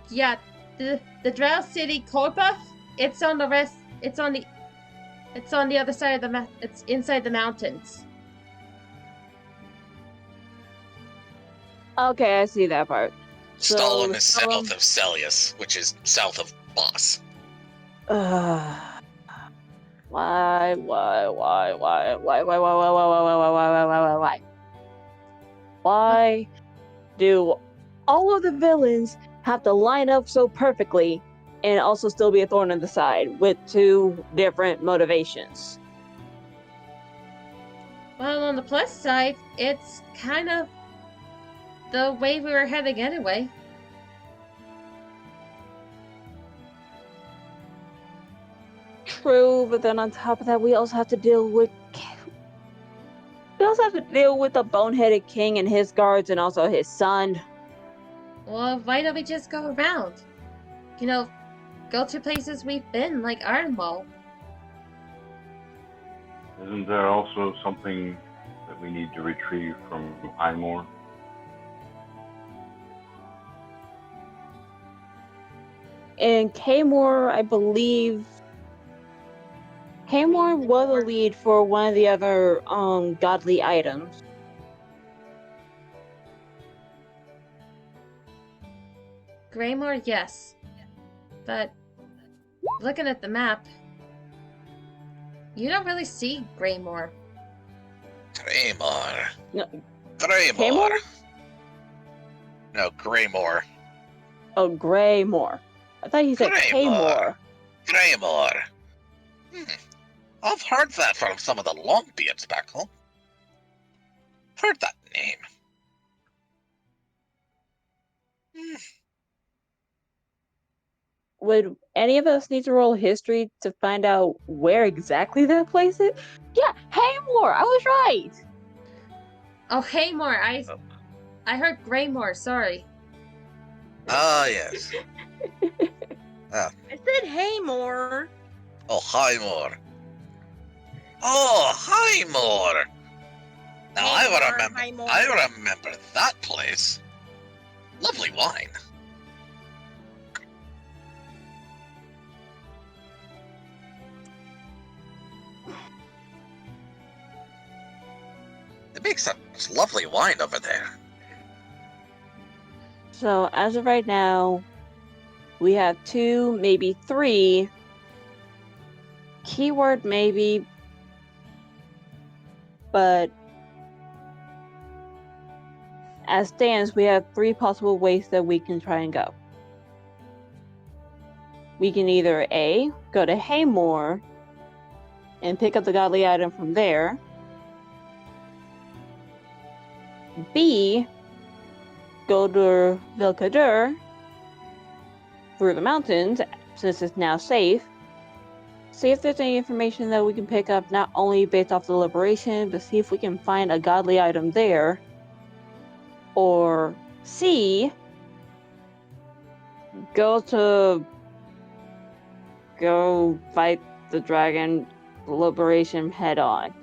Yeah, the Drow City Korpa, it's on the rest. It's on the other side of the it's inside the mountains. Okay, I see that part. Stalin is Stalin- south of Celius, which is south of Boss. Why? Why do all of the villains have to line up so perfectly and also still be a thorn in the side with two different motivations? Well, on the plus side, it's kind of the way we were heading anyway. True, but then on top of that, we also have to deal with the boneheaded king and his guards, and also his son. Well, why don't we just go around? You know, go to places we've been, like Ironwall. Isn't there also something that we need to retrieve from Highmore? And Kaymore, I believe, Kaymore was a lead for one of the other godly items. Greymore, yes. But looking at the map, you don't really see Greymore. Greymore. No, Greymore. Kaymore? No, Greymore. Oh, Greymore. I thought you said Kaymore. Greymore. I've heard that from some of the Longbeards back home. Heard that name. Would any of us need to roll history to find out where exactly that place is? Yeah, Haymore! I was right! Oh, Haymore, I heard Greymore, sorry. Ah, yes. I said, hey, more. Oh, Highmore. Oh, Highmore. Now Haymore, I remember that place. Lovely wine. They make such lovely wine over there. So, as of right now, we have 2, maybe 3. Keyword maybe, but as stands, we have 3 possible ways that we can try and go. We can either A, go to Haymore and pick up the godly item from there. B, go to Vilkadur through the mountains, since it's now safe. See if there's any information that we can pick up, not only based off the liberation, but see if we can find a godly item there. Or C, go fight the dragon liberation head on.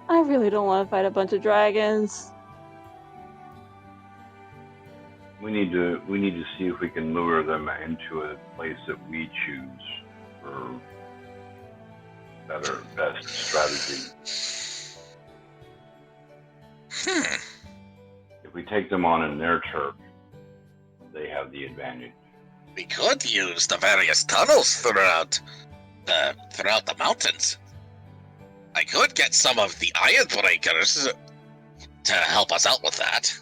I really don't want to fight a bunch of dragons. We need to see if we can lure them into a place that we choose for best strategy. If we take them on in their turf, they have the advantage. We could use the various tunnels throughout the mountains. I could get some of the iron breakers to help us out with that.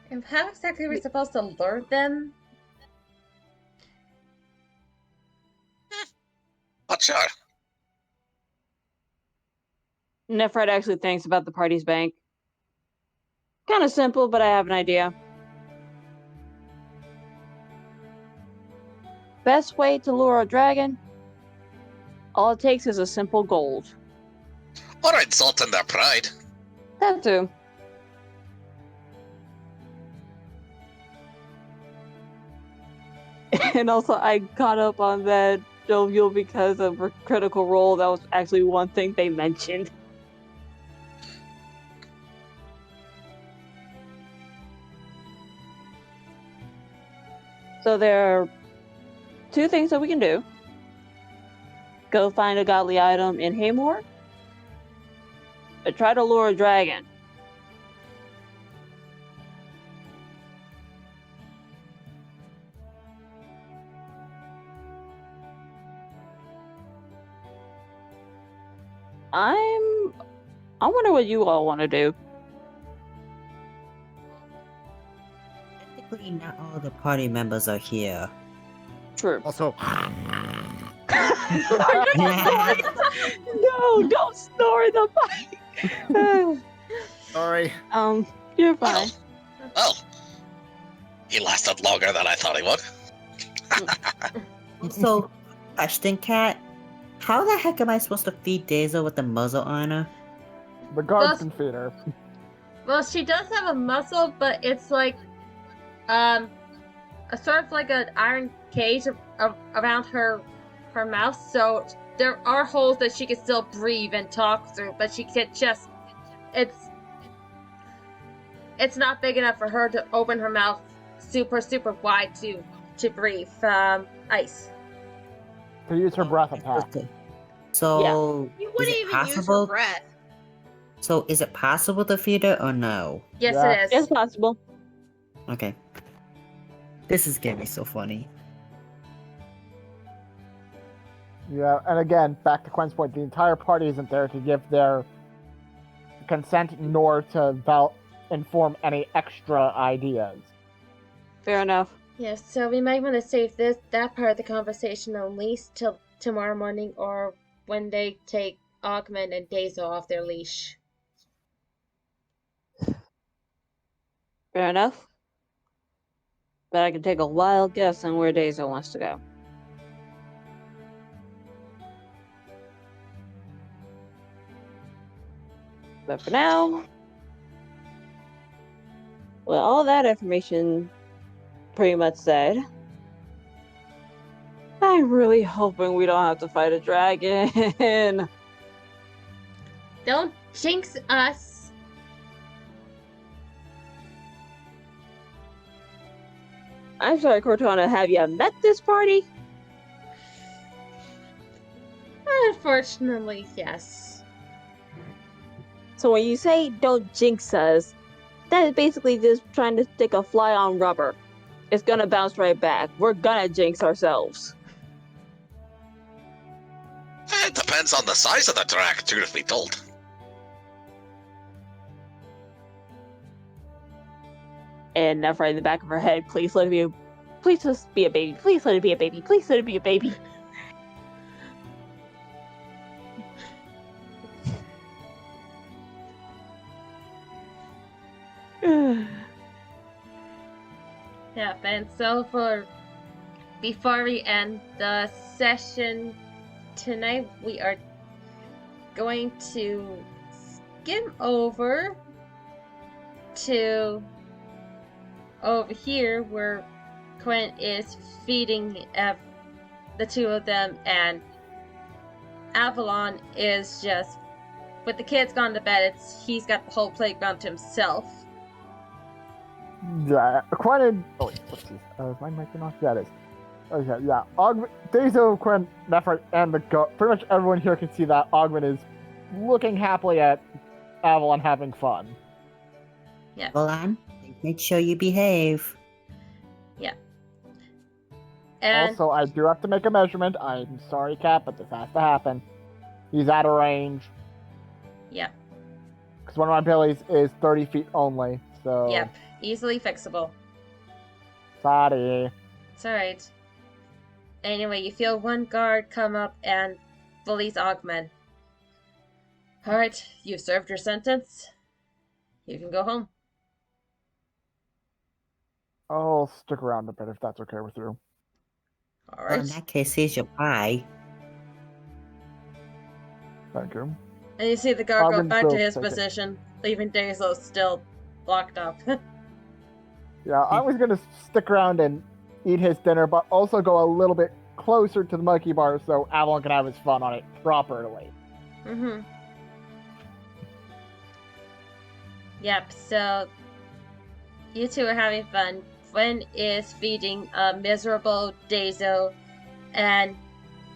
And how exactly are we supposed to lure them? Not sure. Nefred actually thinks about the party's bank. Kind of simple, but I have an idea. Best way to lure a dragon? All it takes is a simple gold. Or insulting their pride. That too. And also, I caught up on that jovial because of a Critical Role. That was actually one thing they mentioned. So there are two things that we can do. Go find a godly item in Haymore, or try to lure a dragon. I wonder what you all want to do. Technically, not all the party members are here. True. Also, No, don't snore in the mic. sorry. You're fine. Well, he lasted longer than I thought he would. So, question, Cat. How the heck am I supposed to feed Daisy with the muzzle on her? The guards Thus- can feed her. Well, she does have a muzzle, but it's like, a sort of like an iron cage around her mouth. So there are holes that she can still breathe and talk through, but she can't just. It's not big enough for her to open her mouth super wide to breathe ice. To use her breath attack. Okay. So, You is wouldn't it even use her possible? breath. So, is it possible to feed her or no? Yes, Yeah. it is. It's possible. Okay. This is getting so funny. Yeah, and again, back to Quen's point, the entire party isn't there to give their consent nor to inform any extra ideas. Fair enough. Yes, so we might want to save that part of the conversation at least till tomorrow morning or when they take Augment and Daisy off their leash. Fair enough. But I can take a wild guess on where Daisy wants to go. But for now, with all that information pretty much said, I'm really hoping we don't have to fight a dragon. Don't jinx us! I'm sorry, Cortana, have you met this party? Unfortunately, yes. So when you say don't jinx us, that is basically just trying to stick a fly on rubber. It's gonna bounce right back. We're gonna jinx ourselves. It depends on the size of the drac, truth be told. And Nephra in the back of her head, please let it be please just be a baby. Please let it be a baby. Please let it be a baby. Yeah, and so before we end the session tonight, we are going to skim over to over here where Quinn is feeding the two of them, and Avalon is just, with the kids gone to bed, he's got the whole playground to himself. Yeah, Quinn and... Oh, wait, what's this? Is my mic off? Yeah, it is. Okay, yeah. Daisy, Quinn, Nephra, and pretty much everyone here can see that Augment is looking happily at Avalon having fun. Yeah. Avalon, make sure you behave. Yeah. And Also, I do have to make a measurement. I'm sorry, Cat, but this has to happen. He's out of range. yeah. Because one of my abilities is 30 feet only, so... Yep. Easily fixable. Sorry. It's alright. Anyway, you feel one guard come up and bullies Augment. Alright, you've served your sentence. You can go home. I'll stick around a bit if that's okay with you. Well, Alright. in that case, here's your pie. Thank you. And you see the guard go Augment back to will his take it. position, leaving Dazo still locked up. Yeah, I was gonna stick around and eat his dinner, but also go a little bit closer to the monkey bar so Avalon can have his fun on it properly. Mm-hmm. Yep, so you two are having fun. Gwen is feeding a miserable Dazo, and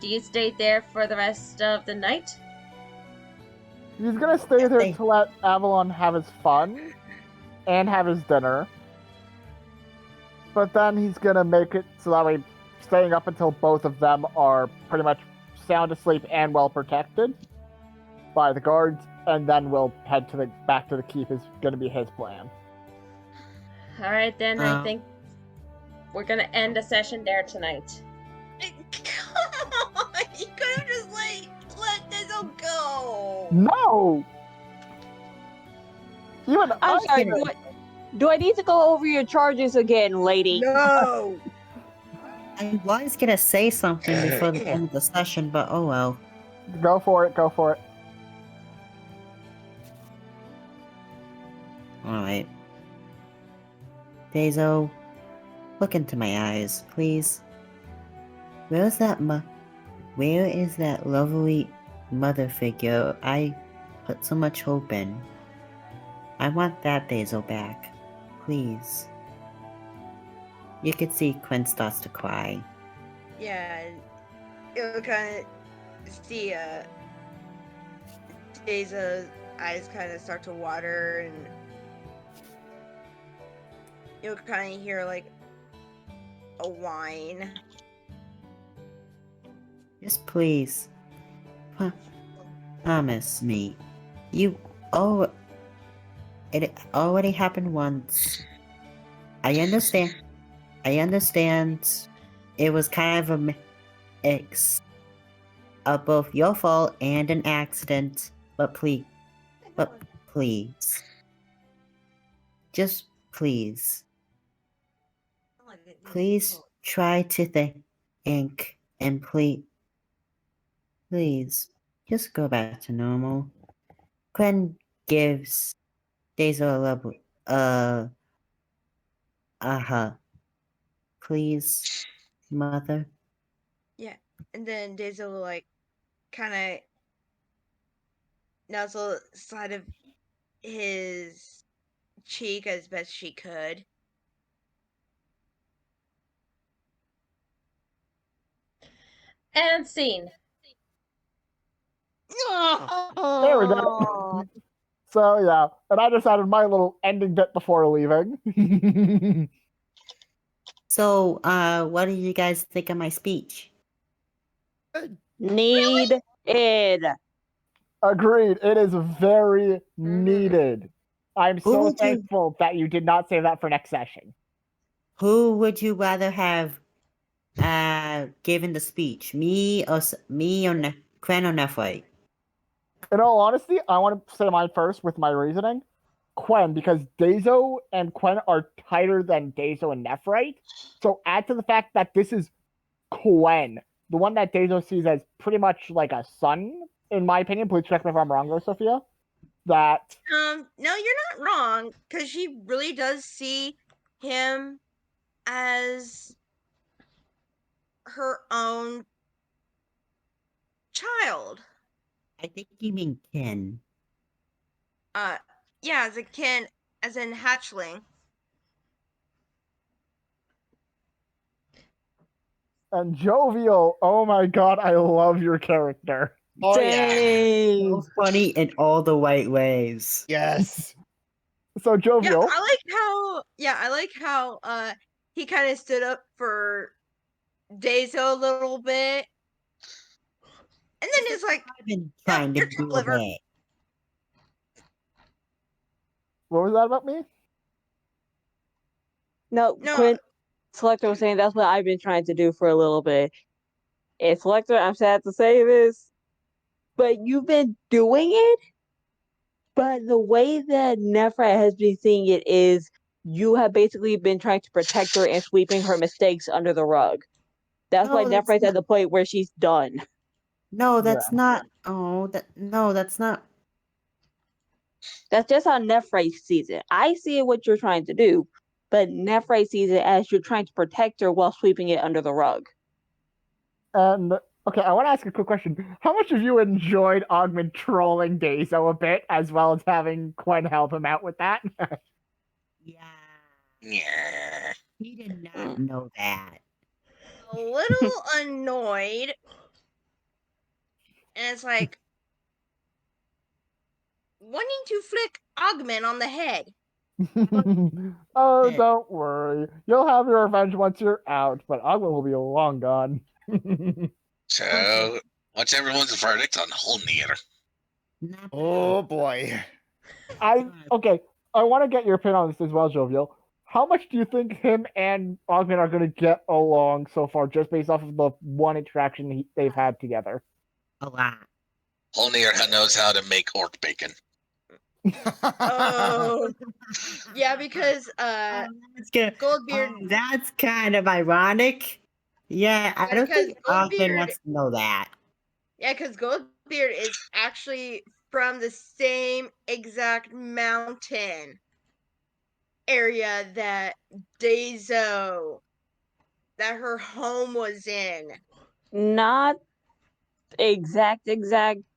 do you stay there for the rest of the night? He's gonna stay there Stay. to let Avalon have his fun and have his dinner. But then he's gonna make it so that way staying up until both of them are pretty much sound asleep and well protected by the guards, and then we'll head to the back to the keep is gonna be his plan. Alright then, I think we're gonna end the session there tonight. Come on, you could have just let Dizzle go. No! Even I'm sorry, can- do I need to go over your charges again, lady? No. I was gonna say something before the end of the session, but oh well. Go for it, go for it. Alright. Dazo, look into my eyes, please. Where is that lovely mother figure I put so much hope in? I want that Dazo back. Please. You could see Quinn starts to cry. Yeah, and you'll kind of see Dizzle's eyes kind of start to water, and you'll kind of hear like a whine. Just please. Promise me. It already happened once. I understand. It was kind of a mix of both your fault and an accident. But please. Just please. Please try to think and please, just go back to normal. Gwen gives Dazo a hug. Please, mother. Yeah, and then Dizzle will like kind of nuzzle side of his cheek as best she could. And scene. There we go. So yeah, and I just added my little ending bit before leaving. So, what do you guys think of my speech? Needed. Agreed. It is very needed. I'm Who so would you- thankful that you did not save that for next session. Who would you rather have given the speech? Me or Quinn or Nephrite? In all honesty, I want to say mine first with my reasoning. Quen, because Dazo and Quen are tighter than Dazo and Nephrite. So add to the fact that this is Quen, the one that Dazo sees as pretty much like a son, in my opinion. Please correct me if I'm wrong, though, Sophia. That No, you're not wrong, because she really does see him as her own child. I think you mean Ken. Yeah, as a kin, as in hatchling. and Jovial. Oh my god, I love your character. Oh yeah. Dang. So funny in all the right ways. Yes. So Yeah, Jovial. I like how he kind of stood up for Dazo a little bit. And then it's like, I've been trying to you're do clever. that. What was that about me? No, No. Quinn, Selector was saying that's what I've been trying to do for a little bit. And Selector, I'm sad to say this, but you've been doing it. But the way that Nephra has been seeing it is you have basically been trying to protect her and sweeping her mistakes under the rug. That's why No, that's Nephra's at not- the point where she's done. No, that's Yeah. not. Oh, that's not. That's just how Nephra sees it. I see what you're trying to do, but Nephrite sees it as you're trying to protect her while sweeping it under the rug. And okay, I want to ask a quick question. How much of you enjoyed Ogman trolling Dazo a bit, as well as having Quen help him out with that? Yeah. Yeah. He did not know that. A little annoyed. And it's like wanting to flick Augment on the head. Oh, don't worry. You'll have your revenge once you're out, but Ogman will be long gone. So, what's everyone's verdict on Holnir? Not bad. Oh boy. Okay, I want to get your opinion on this as well, Jovial. How much do you think him and Ogman are going to get along so far, just based off of the one interaction they've had together? A lot. Holnir knows how to make orc bacon. Oh, yeah, because That's good. Goldbeard. That's kind of ironic. Yeah, I don't Because think Ogden Goldbeard- wants to know that. Yeah, because Goldbeard is actually from the same exact mountain area that Dazo, that her home was in. Not exact,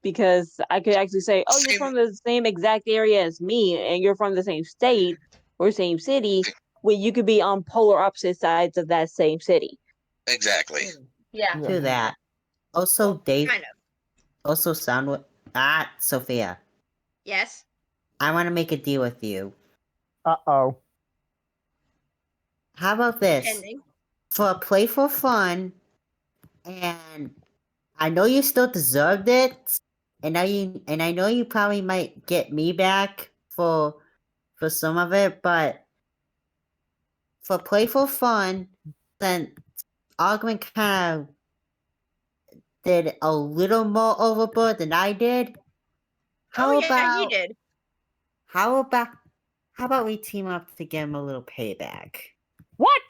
because I could actually say, oh, you're Same- from the same exact area as me, and you're from the same state or same city, where you could be on polar opposite sides of that same city. Exactly. Yeah. To that. Also, Well, Dave. kind of. Also, Soundwood. Sophia. Yes. I want to make a deal with you. Uh-oh. How about this? Pending. For playful fun, and I know you still deserved it, and I know you probably might get me back for some of it, but for playful fun, then Augment kind of did a little more overboard than I did. Oh yeah, he did. How about we team up to give him a little payback? What?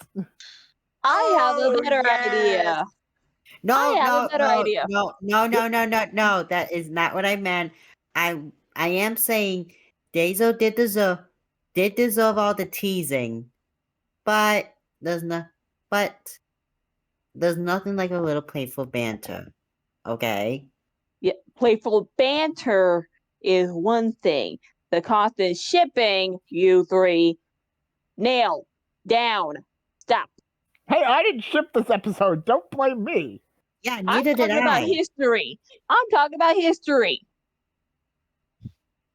I have Oh, a better yes. idea. No, I have no, a better no, idea. no. That is not what I meant. I am saying Dazo did deserve all the teasing, but there's nothing like a little playful banter. Okay. Yeah, playful banter is one thing. The constant shipping, you three, nail down. Stop. Hey, I didn't ship this episode. Don't blame me. Yeah, I'm neither did talking about I. history. I'm talking about history.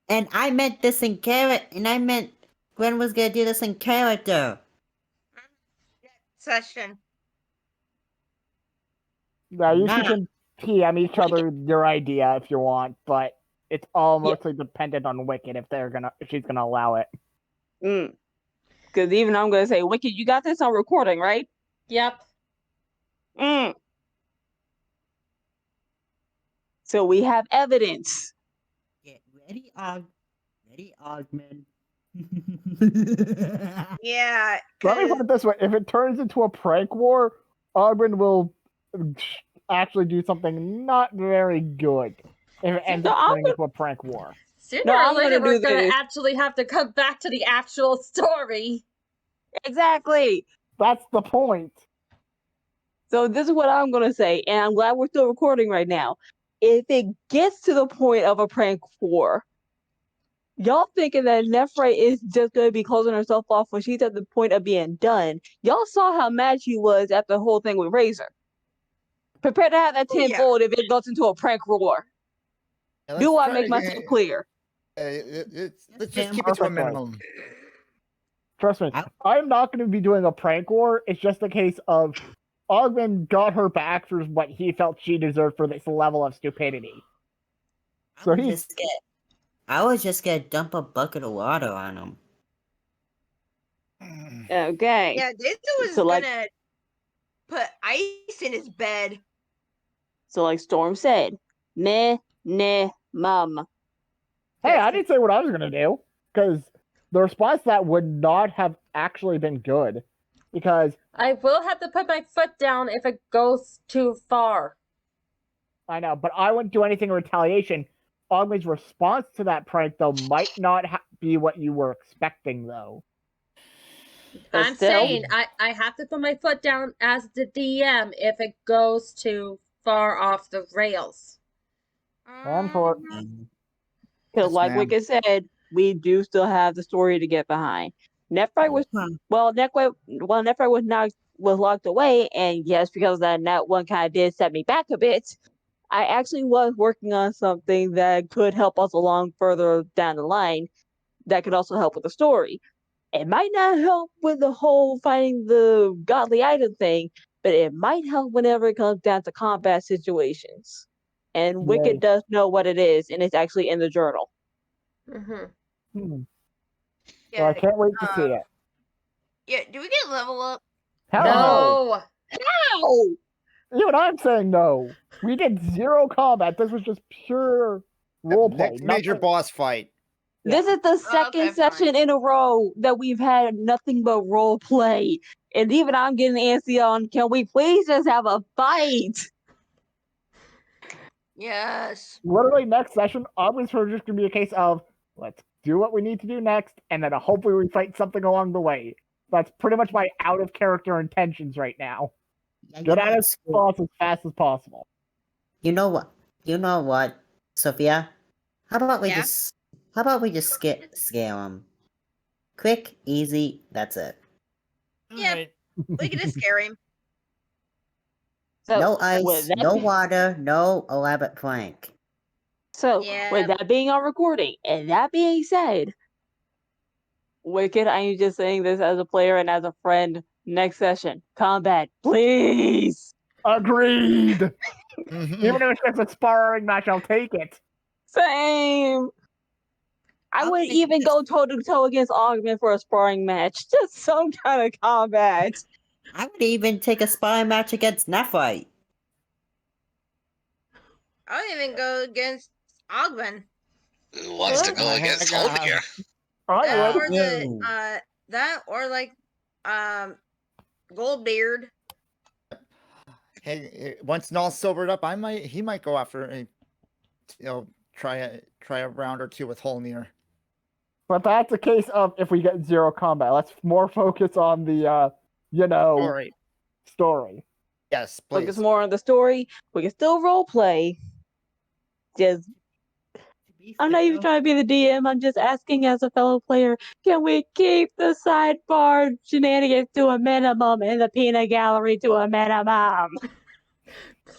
And I meant this in character. And I meant Gwen was gonna do this in character. Session. Yeah, you two Nah. can PM each other your idea if you want, but it's all mostly dependent on Wicked if she's gonna allow it. Because even I'm gonna say, Wicked, you got this on recording, right? Yep. So we have evidence. Get ready, Augment. Yeah. Let me 'cause- put it this way: if it turns into a prank war, Ogren will actually do something not very good. If it ends up turning into a prank war. Sooner No, or I'm later, gonna we're do gonna this. actually have to come back to the actual story. Exactly. That's the point. So this is what I'm gonna say, and I'm glad we're still recording right now. If it gets to the point of a prank war, y'all thinking that Nephrite is just gonna be closing herself off when she's at the point of being done. Y'all saw how mad she was at the whole thing with Razor. Prepare to have that Oh, yeah. tenfold if it goes into a prank war. Yeah, Do I try make to myself get- clear? Let's just keep it to a Perfectly. minimum. Trust me, I- I'm not going to be doing a prank war. It's just a case of Ogman got her back for what he felt she deserved for this level of stupidity. So I was just gonna dump a bucket of water on him. Okay. Yeah, Daisy was So, like- gonna put ice in his bed. So like Storm said, meh, mum. Hey, I didn't say what I was going to do, because the response to that would not have actually been good. Because I will have to put my foot down if it goes too far. I know, but I wouldn't do anything in retaliation. Ogman's response to that prank, though, might not be what you were expecting, though. But I'm still, saying I have to put my foot down as the DM if it goes too far off the rails. And for Um, because Yes, like ma'am. Wicked said, we do still have the story to get behind. Nephrite was huh. Nephrite was locked away, and yes, because of that one kind of did set me back a bit. I actually was working on something that could help us along further down the line. That could also help with the story. It might not help with the whole finding the godly item thing, but it might help whenever it comes down to combat situations. And Wicked yay. does know what it is, and it's actually in the journal. Mm-hmm. Well, Yeah. I can't wait to see it. Yeah. Do we get level up? Hell No. Ow! Even I'm saying no. We did 0 combat. This was just pure roleplay. Next major nothing- boss fight. This is the second okay, session fine. in a row that we've had nothing but role play. And even I'm getting antsy on, can we please just have a fight? Yes. Literally next session, obviously just gonna be a case of let's do what we need to do next, and then hopefully we fight something along the way. That's pretty much my out of character intentions right now. Yeah, Get out of boss as fast as possible. You know what? You know what, Sophia? How about we Yeah? just scale them? Quick, easy. That's it. Yeah. Alright. We can just scare him. So No with ice, that no be- water, no elaborate plank. So Yeah. with that being on recording, and that being said, Wicked, I am just saying this as a player and as a friend. Next session, combat, please. Agreed. Mhm. Even if it's just a sparring match, I'll take it. Same. I I'll would take even this. go toe to toe against Augment for a sparring match. Just some kind of combat. I would even take a sparring match against Nephrite. I would even go against Ogben. Who wants to go Oh, against God. Holmir? I That would. or the No. that or like Goldbeard. Hey, once Null's sobered up, he might go after try a round or two with Holmir. But that's a case of if we get 0 combat. Let's more focus on the Alright. story. Yes, Focus please. more on the story. We can still role play. Just I'm not even trying to be the DM. I'm just asking as a fellow player, can we keep the sidebar shenanigans to a minimum and the peanut gallery to a minimum?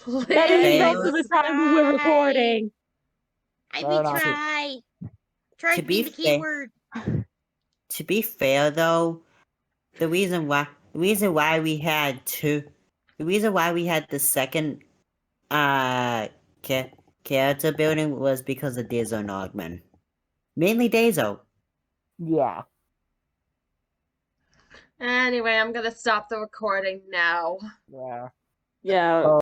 That is Fair. most of the time when we're recording. I Fair be enough. try. Try To to be be the fair- keyword. To be fair, though, the reason why we had the second character building was because of Dazo and Augment. Mainly Dazo. Yeah. Anyway, I'm gonna stop the recording now. Yeah. Yeah.